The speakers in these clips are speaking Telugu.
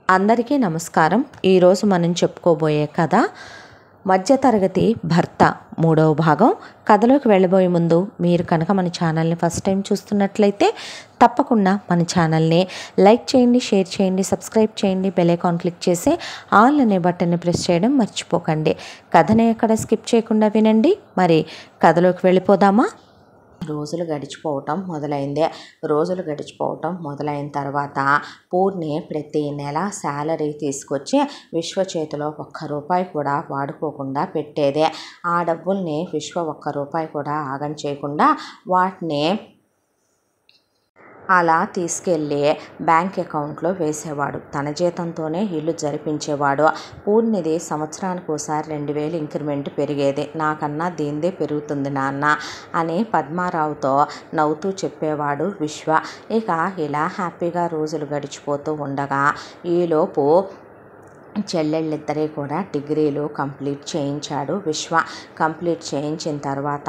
అందరికీ నమస్కారం. ఈరోజు మనం చెప్పుకోబోయే కథ మధ్యతరగతి భర్త మూడవ భాగం. కథలోకి వెళ్ళబోయే ముందు మీరు కనుక మన ఛానల్ని ఫస్ట్ టైం చూస్తున్నట్లయితే తప్పకుండా మన ఛానల్ని లైక్ చేయండి, షేర్ చేయండి, సబ్స్క్రైబ్ చేయండి, బెల్ ఐకాన్ క్లిక్ చేసి ఆల్ అనే బటన్ని ప్రెస్ చేయడం మర్చిపోకండి. కథని ఎక్కడ స్కిప్ చేయకుండా వినండి. మరి కథలోకి వెళ్ళిపోదామా? రోజులు గడిచిపోవటం మొదలైన తర్వాత పూర్ణి ప్రతి నెల శాలరీ తీసుకొచ్చి విశ్వ చేతిలో ఒక్క రూపాయి కూడా వాడుకోకుండా పెట్టేదే. ఆ డబ్బుల్ని విశ్వ ఒక్క రూపాయి కూడా ఆగం చేయకుండా వాటిని అలా తీసుకెళ్ళి బ్యాంక్ అకౌంట్లో వేసేవాడు. తన జీతంతోనే ఇల్లు జరిపించేవాడు. పూర్ణిది సంవత్సరానికి ఒకసారి 2000 ఇంక్రిమెంట్ పెరిగేది. నాకన్నా దీందే పెరుగుతుంది నాన్న అని పద్మారావుతో నవ్వుతూ చెప్పేవాడు విశ్వ. ఇక ఇలా హ్యాపీగా రోజులు గడిచిపోతూ ఉండగా ఈలోపు చెల్లెళ్ళిద్దరే కూడా డిగ్రీలు కంప్లీట్ చేయించాడు విశ్వ. కంప్లీట్ చేయించిన తర్వాత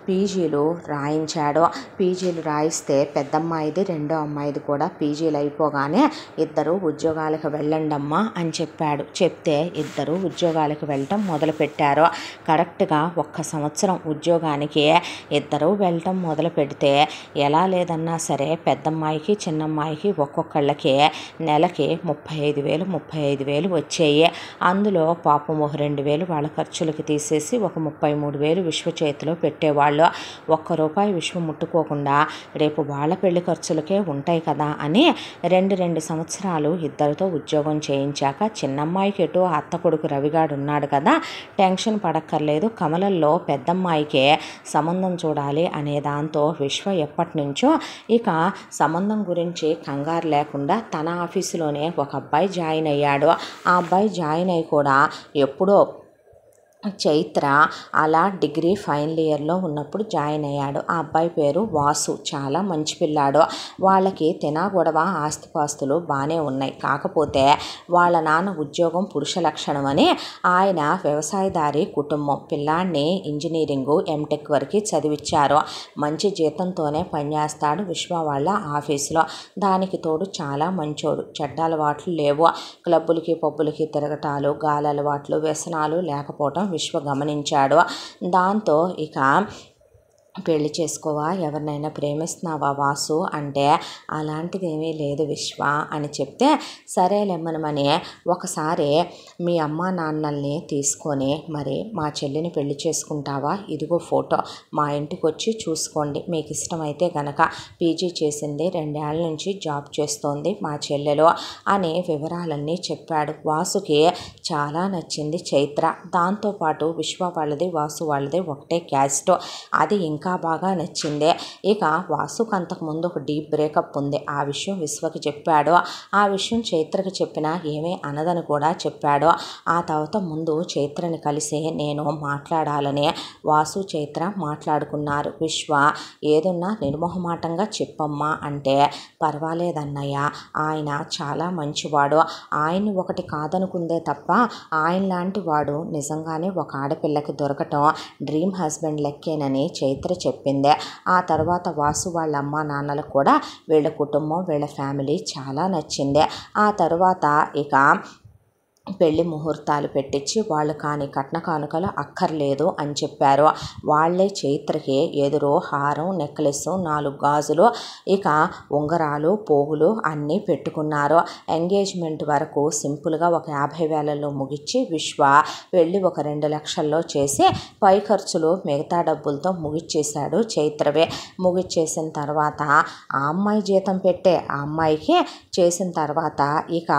పీజీలు రాయించాడు. పీజీలు రాయిస్తే పెద్దమ్మాయిది రెండో అమ్మాయిది కూడా పీజీలు అయిపోగానే ఇద్దరు ఉద్యోగాలకు వెళ్ళండమ్మా అని చెప్పాడు. చెప్తే ఇద్దరు ఉద్యోగాలకు వెళ్ళటం మొదలుపెట్టారు. కరెక్ట్గా 1 సంవత్సరం ఉద్యోగానికి ఇద్దరు వెళ్ళటం మొదలు పెడితే ఎలా లేదన్నా సరే పెద్దమ్మాయికి చిన్నమ్మాయికి ఒక్కొక్కళ్ళకి నెలకి 35,000 వచ్చాయి. అందులో పాపం 2,000 వాళ్ళ ఖర్చులకి తీసేసి ఒక 33,000 విశ్వ చేతిలో పెట్టేవాళ్ళు. ₹1 విశ్వ ముట్టుకోకుండా రేపు వాళ్ళ పెళ్లి ఖర్చులకే ఉంటాయి కదా అని 2 సంవత్సరాలు ఇద్దరితో ఉద్యోగం చేయించాక చిన్నమ్మాయికి ఎటు అత్త కొడుకు రవిగాడు ఉన్నాడు కదా, టెన్షన్ పడక్కర్లేదు, కమలల్లో పెద్దమ్మాయికే సంబంధం చూడాలి అనే దాంతో విశ్వ ఎప్పటి నుంచో ఇక సంబంధం గురించి కంగారు లేకుండా తన ఆఫీసులోనే ఒక అబ్బాయి జాయిన్ అయ్యాడు. ఆ అబ్బాయి జాయిన్ అయ్యి కూడా ఎప్పుడో చైత్ర అలా డిగ్రీ ఫైనల్ ఇయర్లో ఉన్నప్పుడు జాయిన్ అయ్యాడు. ఆ అబ్బాయి పేరు వాసు. చాలా మంచి పిల్లాడు. వాళ్ళకి గొడవ ఆస్తిపాస్తులు బాగానే ఉన్నాయి. కాకపోతే వాళ్ళ నాన్న ఉద్యోగం పురుష లక్షణం అని ఆయన వ్యవసాయదారి కుటుంబం. పిల్లాడిని ఇంజనీరింగు ఎంటెక్ వరకు చదివించారు. మంచి జీతంతోనే పనిచేస్తాడు విశ్వ వాళ్ళ ఆఫీసులో. దానికి తోడు చాలా మంచోడు. చెడ్డ అలవాట్లు లేవు. క్లబ్బులకి పబ్బులకి తిరగటాలు, గాలి అలవాట్లు, వ్యసనాలు లేకపోవటం విశ్వ గమనించాడు. దాంతో ఇక పెళ్లి చేసుకోవా, ఎవరినైనా ప్రేమిస్తున్నావా వాసు అంటే అలాంటిది ఏమీ లేదు విశ్వ అని చెప్తే సరేలేమ్మనమని ఒకసారి మీ అమ్మా నాన్నల్ని తీసుకొని మరి మా చెల్లిని పెళ్లి చేసుకుంటావా, ఇదిగో ఫోటో, మా ఇంటికి వచ్చి చూసుకోండి, మీకు ఇష్టమైతే గనక పీజీ చేసింది 2 ఏళ్ల నుంచి జాబ్ చేస్తోంది మా చెల్లెలు అని వివరాలన్నీ చెప్పాడు. వాసుకి చాలా నచ్చింది చైత్ర. దాంతోపాటు విశ్వ వాళ్ళది వాసు వాళ్ళది ఒకటే క్యాస్ట్. అది ఇంకా బాగా నచ్చింది. ఇక వాసుకు అంతకుముందు ఒక డీప్ బ్రేకప్ ఉంది. ఆ విషయం విశ్వకి చెప్పాడు. ఆ విషయం చైత్రకి చెప్పినా ఏమీ అనదని కూడా చెప్పాడు. ఆ తర్వాత ముందు చైత్రని కలిసి నేను మాట్లాడాలని వాసు చైత్ర మాట్లాడుకున్నారు. విశ్వ ఏదున్నా నిర్మోహమాటంగా చెప్పమ్మా అంటే పర్వాలేదన్నయ్య, ఆయన చాలా మంచివాడు, ఆయన్ని ఒకటి కాదనుకుందే తప్ప ఆయన లాంటి వాడు నిజంగానే ఒక ఆడపిల్లకి దొరకటం డ్రీమ్ హస్బెండ్ లెక్కేనని చైత్ర చెప్పింది. ఆ తర్వాత వాసు వాళ్ళ అమ్మ నాన్నలకు కూడా వీళ్ళ కుటుంబం వీళ్ళ ఫ్యామిలీ చాలా నచ్చింది. ఆ తర్వాత ఇక పెళ్లి ముహూర్తాలు పెట్టించి వాళ్ళు కానీ కట్న కానుకలు అక్కర్లేదు అని చెప్పారు. వాళ్ళే చైత్రకి ఎదురు హారం, నెక్లెస్, 4 గాజులు, ఇక ఉంగరాలు, పోగులు అన్నీ పెట్టుకున్నారు. ఎంగేజ్మెంట్ వరకు సింపుల్గా ఒక 50,000లో ముగించి విశ్వ పెళ్ళి ఒక 2 లక్షల్లో చేసి పై ఖర్చులు మిగతా డబ్బులతో ముగిచ్చేశాడు చైత్రవే. ముగిచ్చేసిన తర్వాత ఆ అమ్మాయి జీతం పెట్టే ఆ అమ్మాయికి చేసిన తర్వాత ఇక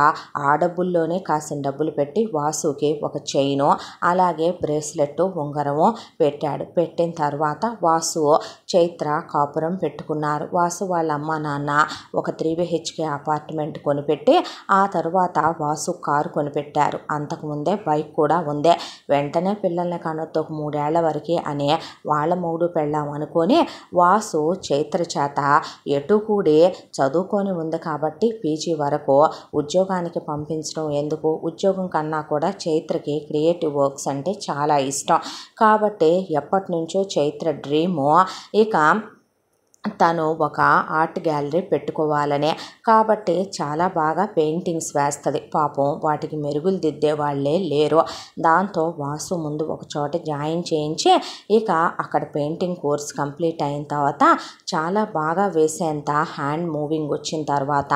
ఆ డబ్బుల్లోనే కాసిన డబ్బులు పెట్టి వాసుకి ఒక చైను, అలాగే బ్రేస్లెట్, ఉంగరము పెట్టాడు. పెట్టిన తర్వాత వాసు చైత్ర కాపురం పెట్టుకున్నారు. వాసు వాళ్ళ అమ్మ నాన్న ఒక 3 BHK అపార్ట్మెంట్ కొనిపెట్టి ఆ తర్వాత వాసు కారు కొనిపెట్టారు. అంతకుముందే బైక్ కూడా ఉంది. వెంటనే పిల్లల్ని కనొద్దు ఒక 3 ఏళ్ల వరకే అని వాళ్ళ మూడు పెళ్ళాం అనుకొని వాసు చైత్ర చేత ఎటు కూడి చదువుకొని ఉంది కాబట్టి పీజీ వరకు ఉద్యోగానికి పంపించడం ఎందుకు, ఉద్యోగం కన్నా కూడా చైత్రకి క్రియేటివ్ వర్క్స్ అంటే చాలా ఇష్టం. కాబట్టి ఎప్పటి నుంచో చైత్ర డ్రీము ఇక తను ఒక ఆర్ట్ గ్యాలరీ పెట్టుకోవాలనే. కాబట్టి చాలా బాగా పెయింటింగ్స్ వేస్తుంది. పాపం వాటికి మెరుగులు దిద్దే వాళ్ళే లేరు. దాంతో వాసు ముందు ఒక చోట జాయిన్ చేయించి ఇక అక్కడ పెయింటింగ్ కోర్స్ కంప్లీట్ అయిన తర్వాత చాలా బాగా వేసేంత హ్యాండ్ మూవింగ్ వచ్చిన తర్వాత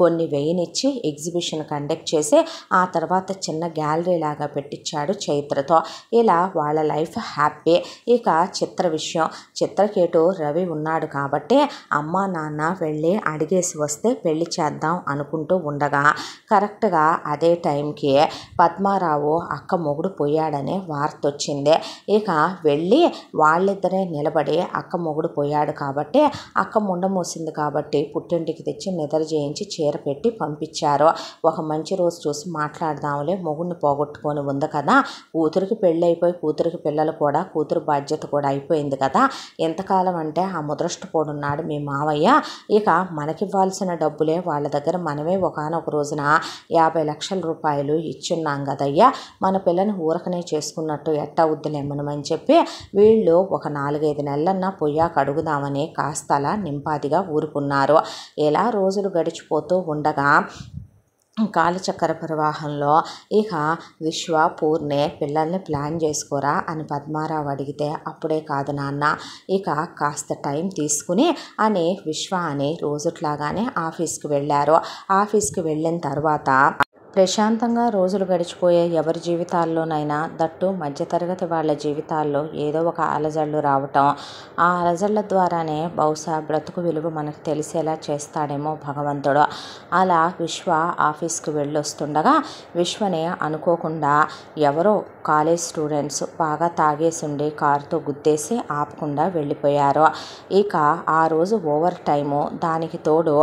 కొన్ని వేయనిచ్చి ఎగ్జిబిషన్ కండక్ట్ చేసి ఆ తర్వాత చిన్న గ్యాలరీ లాగా పెట్టించాడు చైత్రతో. ఇలా వాళ్ళ లైఫ్ హ్యాపీ. ఇక చిత్ర విషయం, చిత్రకేటు రవి ఉన్నాడు కాబట్టి అమ్మ నాన్న వెళ్ళి అడిగేసి వస్తే పెళ్లి చేద్దాం అనుకుంటూ ఉండగా కరెక్ట్గా అదే టైంకి పద్మారావు అక్క మొగుడు పోయాడనే వార్త వచ్చింది. ఇక వెళ్ళి వాళ్ళిద్దరే నిలబడి అక్క మొగుడు పోయాడు కాబట్టి అక్క ముండ మోసింది కాబట్టి పుట్టింటికి తెచ్చి నిద్ర చేయించి చీర పెట్టి పంపించారు. ఒక మంచి రోజు చూసి మాట్లాడదాంలే, మొగుడిని పోగొట్టుకొని ఉంది కదా, కూతురికి పెళ్ళి అయిపోయి కూతురికి పిల్లలు కూడా, కూతురు బాధ్యత కూడా అయిపోయింది కదా, ఎంతకాలం అంటే ఆ ముద్రష్టపోడున్నాడు మీ మావయ్య, ఇక మనకివ్వాల్సిన డబ్బులే వాళ్ళ దగ్గర మనమే ఒకానొక రోజున 50 లక్షల రూపాయలు ఇచ్చున్నాం కదయ్యా, మన పిల్లని ఊరకనే చేసుకున్నట్టు ఎట్టా వద్దులేమనమని చెప్పి వీళ్ళు ఒక 4-5 నెలలన్నా పొయ్యాక అడుగుదామని కాస్తలా నింపాదిగా ఊరుకున్నారు. ఇలా రోజులు గడిచిపోతూ ఉండగా కాలచక్ర ప్రవాహంలో ఇక విశ్వ పూర్ణే పిల్లల్ని ప్లాన్ చేసుకోరా అని పద్మారావు అడిగితే అప్పుడే కాదు నాన్న, ఇక కాస్త టైం తీసుకుని అని విశ్వ అని రోజుట్లాగానే ఆఫీస్కి వెళ్ళారు. ఆఫీస్కి వెళ్ళిన తర్వాత ప్రశాంతంగా రోజులు గడిచిపోయే ఎవరి జీవితాల్లోనైనా, దట్టు మధ్యతరగతి వాళ్ళ జీవితాల్లో ఏదో ఒక అలజడులు రావటం, ఆ అలజడుల ద్వారానే బహుశా బ్రతుకు విలువ మనకు తెలిసేలా చేస్తాడేమో భగవంతుడు. అలా విశ్వ ఆఫీస్కి వెళ్ళొస్తుండగా విశ్వని అనుకోకుండా ఎవరో కాలేజ్ స్టూడెంట్స్ బాగా తాగేసిండి కారుతో గుద్దేసి ఆపకుండా వెళ్ళిపోయారు. ఇక ఆ రోజు ఓవర్ టైము, దానికి తోడు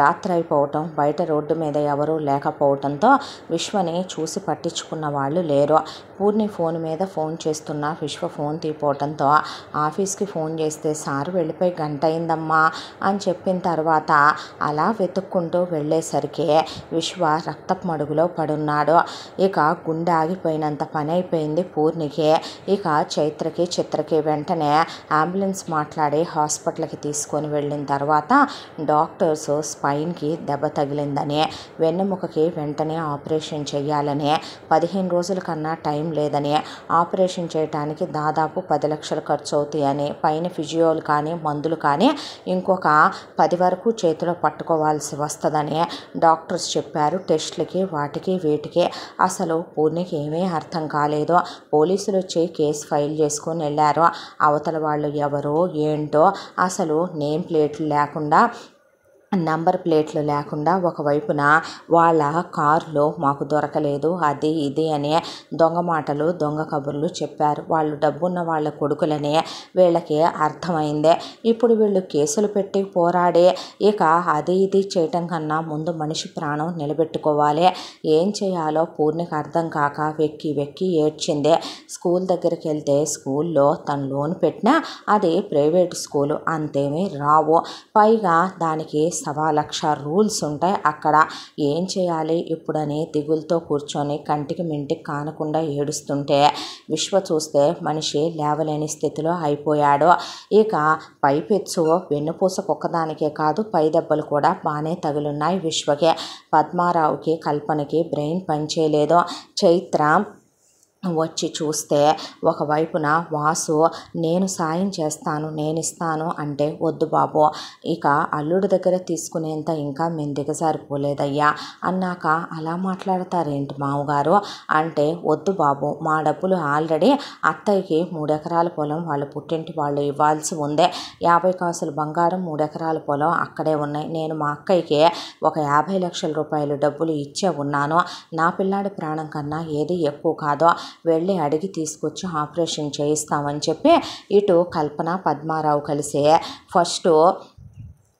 రాత్రి అయిపోవటం, బయట రోడ్డు మీద ఎవరూ లేకపోవటంతో విశ్వని చూసి పట్టించుకున్న వాళ్ళు లేరు. పూర్ణి ఫోన్ మీద ఫోన్ చేస్తున్నా విశ్వ ఫోన్ తీపోవటంతో ఆఫీస్కి ఫోన్ చేస్తే సారు వెళ్ళిపోయి గంట అయిందమ్మా అని చెప్పిన తర్వాత అలా వెతుక్కుంటూ వెళ్ళేసరికి విశ్వ రక్తపు మడుగులో పడున్నాడు. ఇక గుండె ఆగిపోయినంత పని అయిపోయింది పూర్ణికి. ఇక చైత్రకి చిత్రకి వెంటనే అంబులెన్స్ మాట్లాడి హాస్పిటల్కి తీసుకొని వెళ్ళిన తర్వాత డాక్టర్స్ స్పైన్కి దెబ్బ తగిలిందని, వెన్నెముకకి వెంటనే ఆపరేషన్ చేయాలని, 15 రోజుల కన్నా టైం లేదని, ఆపరేషన్ చేయడానికి దాదాపు 10 లక్షలు ఖర్చు అవుతాయని, పైన ఫిజియోలు కానీ మందులు కానీ ఇంకొక 10 వరకు చేతిలో పట్టుకోవాల్సి వస్తుందని డాక్టర్స్ చెప్పారు. టెస్టులకి వాటికి వీటికి అసలు పూర్ణికి ఏమీ అర్థం కాలేదు. పోలీసులు వచ్చి కేసు ఫైల్ చేసుకొని వెళ్ళారు. అవతల వాళ్ళు ఎవరో ఏంటో, అసలు నేమ్ ప్లేట్లు లేకుండా, నంబర్ ప్లేట్లు లేకుండా ఒకవైపున వాళ్ళ కారులో మాకు దొరకలేదు అది ఇది అని దొంగ మాటలు దొంగ కబుర్లు చెప్పారు. వాళ్ళు డబ్బున్న వాళ్ళ కొడుకులని వీళ్ళకి అర్థమైంది. ఇప్పుడు వీళ్ళు కేసులు పెట్టి పోరాడే ఇక అది ఇది చేయటం కన్నా ముందు మనిషి ప్రాణం నిలబెట్టుకోవాలి. ఏం చేయాలో పూర్ణికి అర్థం కాక వెక్కి వెక్కి ఏడ్చింది. స్కూల్ దగ్గరికి వెళ్తే స్కూల్లో తను లోన్ పెట్టినా అది ప్రైవేట్ స్కూలు, అంతేమీ రావు. పైగా దానికి 1.25 లక్ష రూల్స్ ఉంటాయి అక్కడ. ఏం చేయాలి ఇప్పుడని దిగులతో కూర్చొని కంటికి మింటికి కానకుండా ఏడుస్తుంటే విశ్వ చూస్తే మనిషి లేవలేని స్థితిలో అయిపోయాడు. ఇక పైపెచ్చు వెన్నుపూస కుక్కదానికే కాదు పై దెబ్బలు కూడా బాగానే తగులున్నాయి విశ్వకే. పద్మారావుకి కల్పనకి బ్రెయిన్ పనిచేయలేదు. చైత్ర వచ్చి చూస్తే ఒకవైపున వాసు నేను సాయం చేస్తాను నేను ఇస్తాను అంటే వద్దు బాబు, ఇక అల్లుడి దగ్గర తీసుకునేంత ఇంకా మేము దిగజారిపోలేదయ్యా అన్నాక అలా మాట్లాడతారేంటి మామగారు అంటే, వద్దు బాబు మా డబ్బులు ఆల్రెడీ అత్తయ్యకి 3 ఎకరాల పొలం వాళ్ళ పుట్టింటి వాళ్ళు ఇవ్వాల్సి ఉంది. 50 కాసులు బంగారం 3 ఎకరాల పొలం అక్కడే ఉన్నాయి. నేను మా అక్కయ్యకి ఒక 50 లక్షల రూపాయలు డబ్బులు ఇచ్చే ఉన్నాను. నా పిల్లాడి ప్రాణం కన్నా ఏది ఎక్కువ కాదో, వెళ్ళి అడిగి తీసుకొచ్చి ఆపరేషన్ చేయిస్తామని చెప్పి ఇటు కల్పన పద్మారావు కలిసి ఫస్ట్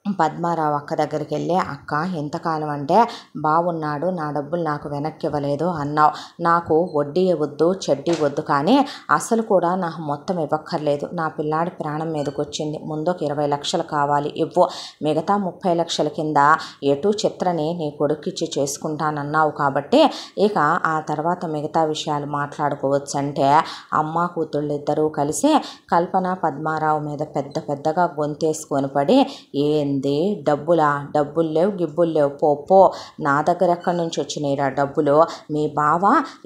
పద్మారావు అక్క దగ్గరికి వెళ్ళి, అక్క ఎంతకాలం అంటే బాగున్నాడు, నా డబ్బులు నాకు వెనక్కి ఇవ్వలేదు అన్నావు. నాకు వడ్డీ వద్దు చెడ్డీ వద్దు, కానీ అసలు కూడా నాకు మొత్తం ఇవ్వక్కర్లేదు. నా పిల్లాడి ప్రాణం మీదకి వచ్చింది, ముందు ఒక 20 లక్షలు కావాలి ఇవ్వు, మిగతా 30 లక్షల కింద ఎటు చిత్రని నీ కొడుక్కిచ్చి చేసుకుంటానన్నావు కాబట్టి ఇక ఆ తర్వాత మిగతా విషయాలు మాట్లాడుకోవచ్చు అంటే, అమ్మ కూతుళ్ళు ఇద్దరూ కలిసి కల్పన పద్మారావు మీద పెద్ద పెద్దగా గొంతేసుకొని పడి, డబ్బులా, డబ్బులు లేవు గిబ్బులు లేవు, పో, నా దగ్గర ఎక్కడి నుంచి వచ్చినాయిరా డబ్బులు, మీ బావ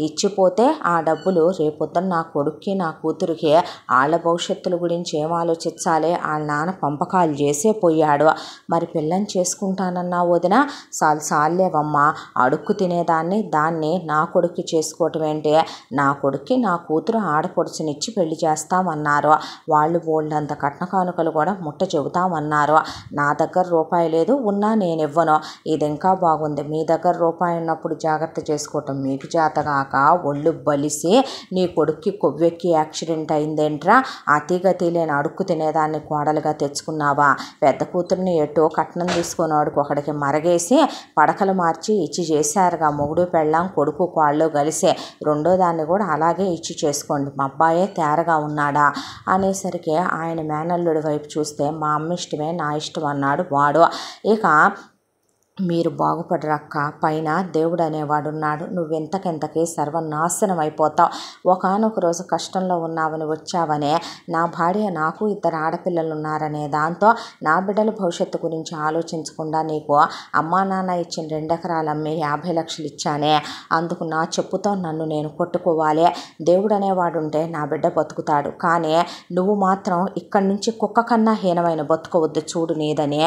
ఇచ్చిపోతే ఆ డబ్బులు రేపొద్దున నా కొడుక్కి నా కూతురికి వాళ్ళ భవిష్యత్తుల గురించి ఏం ఆలోచించాలి, వాళ్ళ నాన్న పంపకాలు చేసే పోయాడు, మరి పిల్లని చేసుకుంటానన్నా వదిన, సాల్లేవమ్మా, అడుక్కు తినేదాన్ని దాన్ని నా కొడుక్కి చేసుకోవటం ఏంటి, నా కొడుక్కి నా కూతురు ఆడపడుచునిచ్చి పెళ్లి చేస్తామన్నారు, వాళ్ళు బోల్డంత కట్న కానుకలు కూడా ముట్ట చెబుతామన్నారు, నా దగ్గర రూపాయి లేదు, ఉన్నా నేను ఇవ్వను, ఇది ఇంకా బాగుంది, మీ దగ్గర రూపాయి ఉన్నప్పుడు జాగ్రత్త చేసుకోవటం మీకు చేతగాక ఒళ్ళు బలిసి నీ కొడుక్కి కొవ్వెక్కి యాక్సిడెంట్ అయిందేంట్రా, అతిగతి లేని అడుక్కు తినేదాన్ని కోడలుగా తెచ్చుకున్నావా, పెద్ద కూతుర్ని ఎటో కట్నం తీసుకొని వాడికి ఒకడికి మరగేసి పడకలు మార్చి ఇచ్చి చేశారుగా, మొగుడు పెళ్ళాం కొడుకు కోళ్ళు కలిసే, రెండో దాన్ని కూడా అలాగే ఇచ్చి చేసుకోండి, మా అబ్బాయే తేరగా ఉన్నాడా అనేసరికి ఆయన మేనల్లుడి వైపు చూస్తే, మా అమ్మ ఇష్టమే నా ఇష్టం అన్నాడు వాడు. ఇక మీరు బాగుపడరక్క, పైన దేవుడు అనేవాడున్నాడు, నువ్వెంతకెంతకి సర్వనాశనం అయిపోతావు, ఒకానొక రోజు కష్టంలో ఉన్నావని వచ్చావనే, నా భార్య నాకు 2 ఆడపిల్లలు ఉన్నారనే దాంతో నా బిడ్డల భవిష్యత్తు గురించి ఆలోచించకుండా నీకు అమ్మా నాన్న ఇచ్చిన 2 ఎకరాలు అమ్మి 50 లక్షలు ఇచ్చానే, అందుకు నా చెప్పుతో నన్ను నేను కొట్టుకోవాలి, దేవుడు అనేవాడు ఉంటే నా బిడ్డ బతుకుతాడు, కానీ నువ్వు మాత్రం ఇక్కడి నుంచి కుక్క కన్నా హీనమైన బతుకోవద్దు చూడు నీదని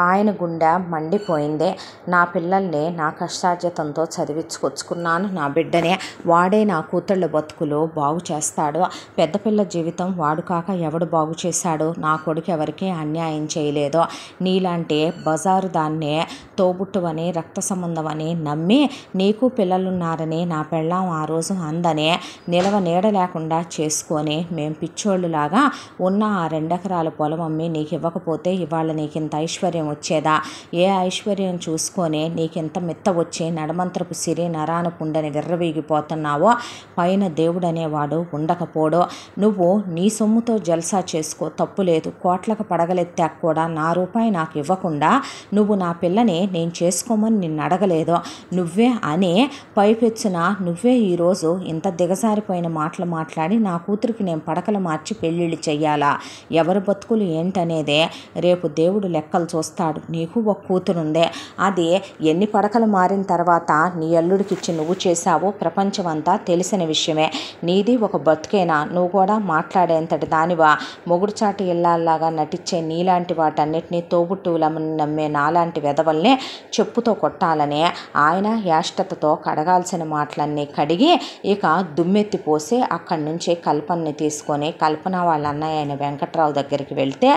ఆయన గుండె మండిపోయింది. నా పిల్లల్ని నా కష్టార్జితంతో చదివించుకొచ్చుకున్నాను, నా బిడ్డనే, వాడే నా కూతుళ్ళ బతుకులు బాగు చేస్తాడు, పెద్ద పిల్ల జీవితం వాడు కాక ఎవడు బాగు చేశాడు, నా కొడుకు ఎవరికీ అన్యాయం చేయలేదు, నీలాంటి బజారు దాన్నే తోబుట్టువని రక్త సంబంధమని నమ్మి నీకు పిల్లలున్నారని నా పెళ్ళాం ఆ రోజు అందని నిలవ నీడ లేకుండా చేసుకొని మేం పిచ్చోళ్ళులాగా ఉన్న ఆ 2 ఎకరాల పొలం అమ్మి నీకు ఇవ్వకపోతే ఇవాళ నీకింత ఐశ్వర్యం వచ్చేదా, ఏ ఐశ్వర్యం చూసుకొని నీకింత మిత్త వచ్చి నడమంత్రపు సిరి నరాన పుండని విర్రవీగిపోతున్నావో, పైన దేవుడు అనేవాడు ఉండకపోడు, నువ్వు నీ సొమ్ముతో జల్సా చేసుకో, తప్పు లేదు, కోట్లకు పడగలెత్తాక కూడా నా రూపాయి నాకు ఇవ్వకుండా నువ్వు నా పిల్లని నేను చేసుకోమని నిన్ను అడగలేదు, నువ్వే అని పైపెచ్చున నువ్వే ఈరోజు ఇంత దిగజారిపోయిన మాటలు మాట్లాడి నా కూతురికి నేను పడకలు మార్చి పెళ్ళిళ్ళు చెయ్యాలా, ఎవరి బతుకులు ఏంటనేదే రేపు దేవుడు లెక్కలు చూస్తాడు, నీకు ఒక కూతురుందే, అది ఎన్ని పడకలు మారిన తర్వాత నీ అల్లుడికిచ్చి నువ్వు చేశావో ప్రపంచమంతా తెలిసిన విషయమే, నీది ఒక బతుకేనా, నువ్వు కూడా మాట్లాడేంతటి దానివా, మొగుడు చాటు ఇల్లాల్లాగా నటించే నీలాంటి వాటన్నిటినీ తోబుట్టువులమని నమ్మే నాలాంటి వెధవల్ని చెప్పుతో కొట్టాలనే ఆయన యాష్టతతో కడగాల్సిన మాటలన్నీ కడిగి ఇక దుమ్మెత్తిపోసి అక్కడి నుంచి కల్పనని తీసుకొని కల్పన వాళ్ళ అన్నయ్య అయిన వెంకట్రావు దగ్గరికి వెళ్తే,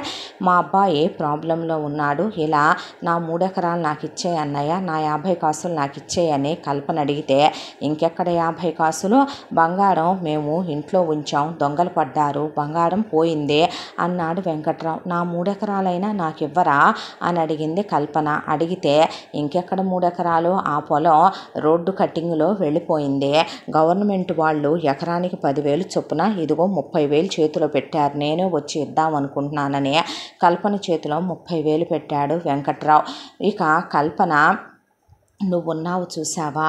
మా అబ్బాయి ప్రాబ్లంలో ఉన్నాడు, ఇలా నా 3 ఎకరాలు నాకు ఇచ్చేయి అన్నయ్య, నా 50 కాసులు నాకు ఇచ్చేయని కల్పన అడిగితే, ఇంకెక్కడ 50 కాసులు, బంగారం మేము ఇంట్లో ఉంచాం, దొంగలు పడ్డారు, బంగారం పోయింది అన్నాడు వెంకట్రావు. నా 3 ఎకరాలైనా నాకు ఇవ్వరా అని అడిగింది కల్పన. అడిగితే, ఇంకెక్కడ 3 ఎకరాలు, ఆ పొలం రోడ్డు కట్టింగ్లో వెళ్ళిపోయింది, గవర్నమెంట్ వాళ్ళు ఎకరానికి 10,000 చొప్పున ఇదిగో 30,000 చేతిలో పెట్టారు, నేనే వచ్చి ఇద్దామనుకుంటున్నానని కల్పన చేతిలో 30,000 పెట్టాడు వెంకట్రావు. ఇక కల్పన, నువ్వున్నావు చూసావా,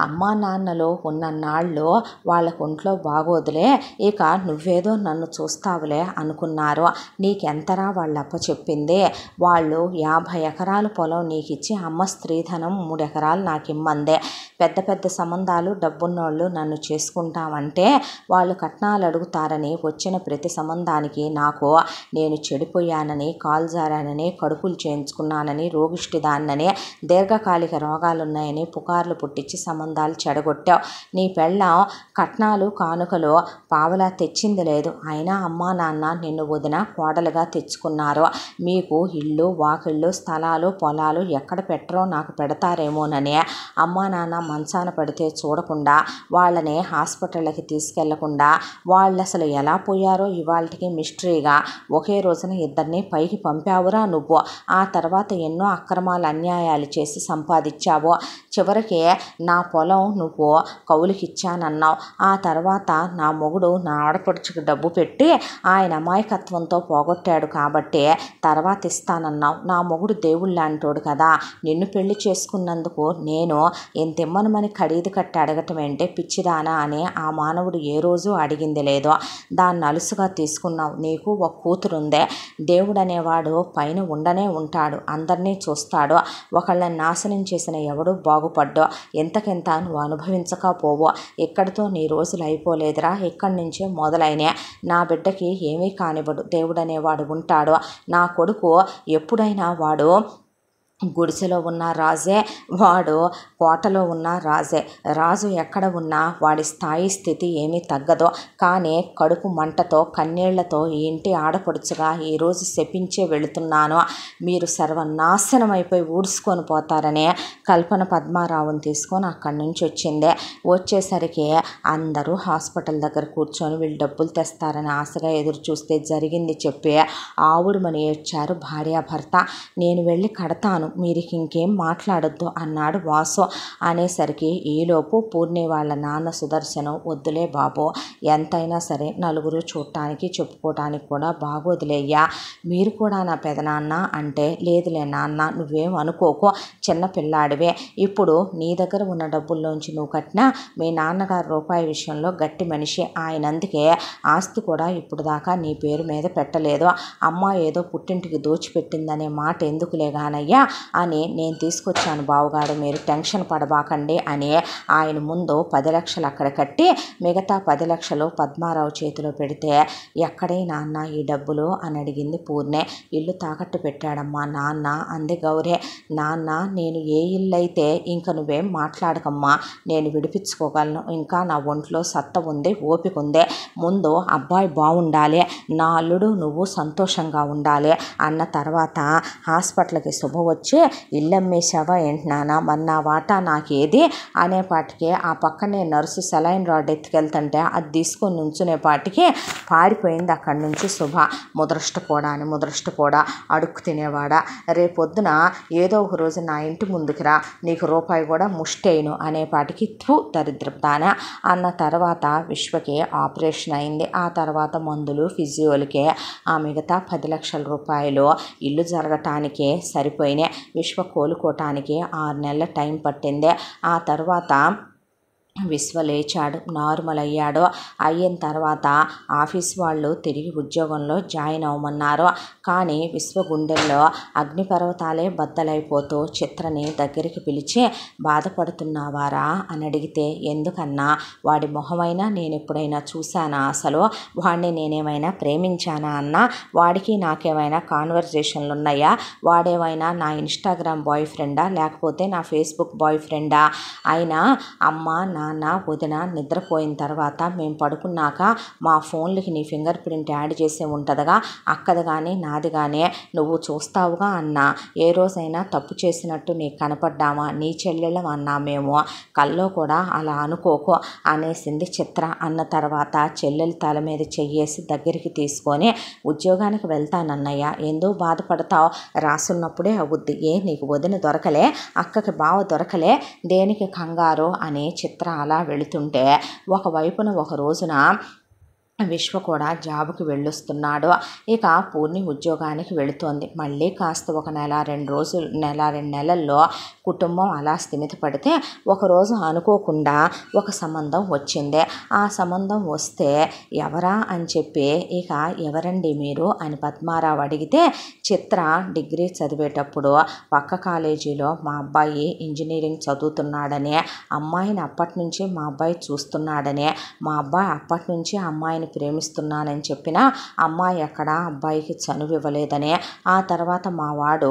అమ్మా నాన్నలు ఉన్న నాళ్ళు వాళ్ళకు ఒంట్లో బాగోదులే, ఇక నువ్వేదో నన్ను చూస్తావులే అనుకున్నారు, నీకెంతరా వాళ్ళు అప్పచెప్పింది, వాళ్ళు 50 ఎకరాల పొలం నీకు ఇచ్చి అమ్మ స్త్రీధనం 3 ఎకరాలు నాకు ఇమ్మందే, పెద్ద పెద్ద సంబంధాలు డబ్బున్నోళ్ళు నన్ను చేసుకుంటామంటే వాళ్ళు కట్నాలు అడుగుతారని వచ్చిన ప్రతి సంబంధానికి నాకు నేను చెడిపోయానని, కాలు జారానని, కడుపులు చేయించుకున్నానని, రోగిష్టిదాన్నని, దీర్ఘకాలిక రోగాలున్నాయని పుకార్లు పుట్టించి సంబంధాలు చెడగొట్టావు. నీ పెళ్ళాం కట్నాలు కానుకలు పావలా తెచ్చింది లేదు, అయినా అమ్మా నాన్న నిన్ను వదిన కోడలుగా తెచ్చుకున్నారు, మీకు ఇళ్ళు వాకిళ్ళు స్థలాలు పొలాలు ఎక్కడ పెట్టరో నాకు పెడతారేమోనని అమ్మా నాన్న మంచాన పడితే చూడకుండా, వాళ్ళని హాస్పిటల్కి తీసుకెళ్లకుండా, వాళ్ళు అసలు ఎలా పోయారో ఇవాళకి మిస్టరీగా ఒకే రోజున ఇద్దరిని పైకి పంపావురా నువ్వు. ఆ తర్వాత ఎన్నో అక్రమాలు అన్యాయాలు చేసి సంపాదించావు. చివరికి నా పొలం నువ్వు కౌలుకిచ్చానన్నావు. ఆ తర్వాత నా మొగుడు నా ఆడపడుచుకు డబ్బు పెట్టి ఆయన అమాయకత్వంతో పోగొట్టాడు కాబట్టి తర్వాత ఇస్తానన్నావు. నా మొగుడు దేవుళ్ళంటోడు కదా, నిన్ను పెళ్లి చేసుకున్నందుకు నేను ఎంత ఇమ్మనమని ఖరీదు కట్టి అడగటం ఏంటే పిచ్చిదానా అని ఆ మానవుడు ఏ రోజు అడిగింది లేదు. దాన్ని అలుసుగా తీసుకున్నావు. నీకు ఒక కూతురుందే. దేవుడు అనేవాడు పైన ఉండనే ఉంటాడు, అందరినీ చూస్తాడు. ఒకళ్ళని నాశనం చేసిన ఎవడు బాగుపడ్డో. ఎంతకెంత నువ్వు అనుభవించకపోవో. ఇక్కడితో నీ రోజులు అయిపోలేదురా, ఇక్కడి నుంచే మొదలైనే. నా బిడ్డకి ఏమీ కానివ్వడు, దేవుడు అనేవాడు ఉంటాడు. నా కొడుకు ఎప్పుడైనా వాడు గుడిసెలో ఉన్న రాజే, వాడు కోటలో ఉన్న రాజే. రాజు ఎక్కడ ఉన్నా వాడి స్థాయి స్థితి ఏమీ తగ్గదు. కానీ కడుపు మంటతో కన్నీళ్లతో ఈ ఇంటి ఆడపడుచుగా ఈరోజు శపించే వెళుతున్నాను. మీరు సర్వనాశనం అయిపోయి ఊడ్చుకొని పోతారని కల్పన పద్మారావుని తీసుకొని అక్కడి నుంచి వచ్చింది. వచ్చేసరికి అందరూ హాస్పిటల్ దగ్గర కూర్చొని వీళ్ళు డబ్బులు తెస్తారని ఆశగా ఎదురు చూస్తే జరిగింది చెప్పి ఆవుడుమని ఏడ్చారు భార్యాభర్త. నేను వెళ్ళి కడతాను, మీరు ఇంకేం మాట్లాడొద్దు అన్నాడు వాసు. అనేసరికి ఈలోపు పూర్ణి వాళ్ళ నాన్న సుదర్శనం, వద్దులే బాబు, ఎంతైనా సరే నలుగురు చూడటానికి చెప్పుకోవటానికి కూడా బాగోదులేయ్యా, మీరు కూడా నా పెదనాన్న అంటే, లేదులే నాన్న నువ్వేం అనుకోకు, చిన్న పిల్లాడివే, ఇప్పుడు నీ దగ్గర ఉన్న డబ్బుల్లోంచి నువ్వు కట్టినా మీ నాన్నగారు రూపాయి విషయంలో గట్టి మనిషి, ఆయన అందుకే ఆస్తి కూడా ఇప్పుడు దాకా నీ పేరు మీద పెట్టలేదు. అమ్మ ఏదో పుట్టింటికి దోచిపెట్టిందనే మాట ఎందుకులే గానయ్యా అని నేను తీసుకొచ్చాను బావగారు, మీరు టెన్షన్ పడబాకండి అని ఆయన ముందు 10 లక్షలు అక్కడ కట్టి మిగతా 10 లక్షలు పద్మారావు చేతిలో పెడితే, ఎక్కడే నాన్న ఈ డబ్బులు అని అడిగింది పూర్ణే. ఇల్లు తాకట్టు పెట్టాడమ్మా నాన్న అంది గౌరే. నాన్న నేను ఏ ఇల్లు అయితే ఇంక నువ్వేం మాట్లాడకమ్మా, నేను విడిపించుకోగలను, ఇంకా నా ఒంట్లో సత్త ఉంది, ఓపిక ఉంది, ముందు అబ్బాయి బాగుండాలి, నా అల్లుడు నువ్వు సంతోషంగా ఉండాలి అన్న తర్వాత హాస్పిటల్కి శుభ వచ్చి, ఇల్లు అమ్మేశావా ఏంటి నాన్న, మరి నా వాటా నాకేది అనేపాటికి ఆ పక్కనే నర్సు సెలైన్ రాడ్ ఎత్తుకెళ్తుంటే అది తీసుకొని నుంచునేపాటికి పారిపోయింది అక్కడి నుంచి శుభ. ముదృష్టపోడా అడుక్కు తినేవాడా, రేపొద్దున ఏదో ఒక రోజు నా ఇంటి ముందుకు రా, నీకు రూపాయి కూడా ముష్టేయను అనేపాటికి దరిద్రపాన అన్న తర్వాత విశ్వకి ఆపరేషన్ అయింది. ఆ తర్వాత మందులు ఫిజియోలకే ఆ మిగతా 10 లక్షల రూపాయలు ఇల్లు జరగటానికే సరిపోయినాయి. విశ్వ కోలుకోవటానికి 6 నెలల టైం పట్టింది. ఆ తర్వాత విశ్వ లేచాడు, నార్మల్ అయ్యాడు. అయిన తర్వాత ఆఫీస్ వాళ్ళు తిరిగి ఉద్యోగంలో జాయిన్ అవ్వమన్నారు. కానీ విశ్వ గుండెల్లో అగ్నిపర్వతాలే బద్దలైపోతూ చిత్రని దగ్గరికి పిలిచి, బాధపడుతున్నావారా అని అడిగితే, ఎందుకన్నా, వాడి మొహమైనా నేను ఎప్పుడైనా చూశానా, అసలు వాడిని నేనేమైనా ప్రేమించానా అన్నా, వాడికి నాకేమైనా కాన్వర్జేషన్లు ఉన్నాయా, వాడేమైనా నా ఇన్స్టాగ్రామ్ బాయ్ ఫ్రెండా లేకపోతే నా ఫేస్బుక్ బాయ్ ఫ్రెండా, అయినా అమ్మ నాన్న వదిన నిద్రపోయిన తర్వాత మేము పడుకున్నాక మా ఫోన్లకి నీ ఫింగర్ ప్రింట్ యాడ్ చేసే ఉంటుందిగా, అక్కది కానీ నాది కానీ నువ్వు చూస్తావుగా అన్నా, ఏ రోజైనా తప్పు చేసినట్టు నీకు కనపడ్డామా, నీ చెల్లెళ్ళం అన్నా మేము, కల్లో కూడా అలా అనుకోకు అనేసింది చిత్ర. అన్న తర్వాత చెల్లెలు తల మీద చెయ్యేసి దగ్గరికి తీసుకొని, ఉద్యోగానికి వెళ్తానన్నయ్య, ఎందుకు బాధపడతావు, రాసున్నప్పుడే అవుద్ది, ఏ నీకు వదిన దొరకలే, అక్కకి బావ దొరకలే, దేనికి కంగారు అని చిత్ర అలా వెళుతుంటే ఒకవైపున ఒక రోజున విశ్వ కూడా జాబుకి వెళ్ళొస్తున్నాడు. ఇక పూర్ణి ఉద్యోగానికి వెళుతోంది. మళ్ళీ కాస్త ఒక నెల 2 నెలల్లో కుటుంబం అలా స్థిమిత పడితే ఒకరోజు అనుకోకుండా ఒక సంబంధం వచ్చింది. ఆ సంబంధం వస్తే ఎవరా అని చెప్పి, ఇక ఎవరండి మీరు అని పద్మారావు అడిగితే, చిత్ర డిగ్రీ చదివేటప్పుడు పక్క కాలేజీలో మా అబ్బాయి ఇంజనీరింగ్ చదువుతున్నాడని, అమ్మాయిని అప్పటి నుంచి మా అబ్బాయి చూస్తున్నాడని, మా అబ్బాయి అప్పటి నుంచి అమ్మాయిని అమ్మాయిని ప్రేమిస్తున్నానని చెప్పినా అమ్మాయి ఎక్కడ అబ్బాయికి చనువివ్వలేదని, ఆ తర్వాత మా వాడు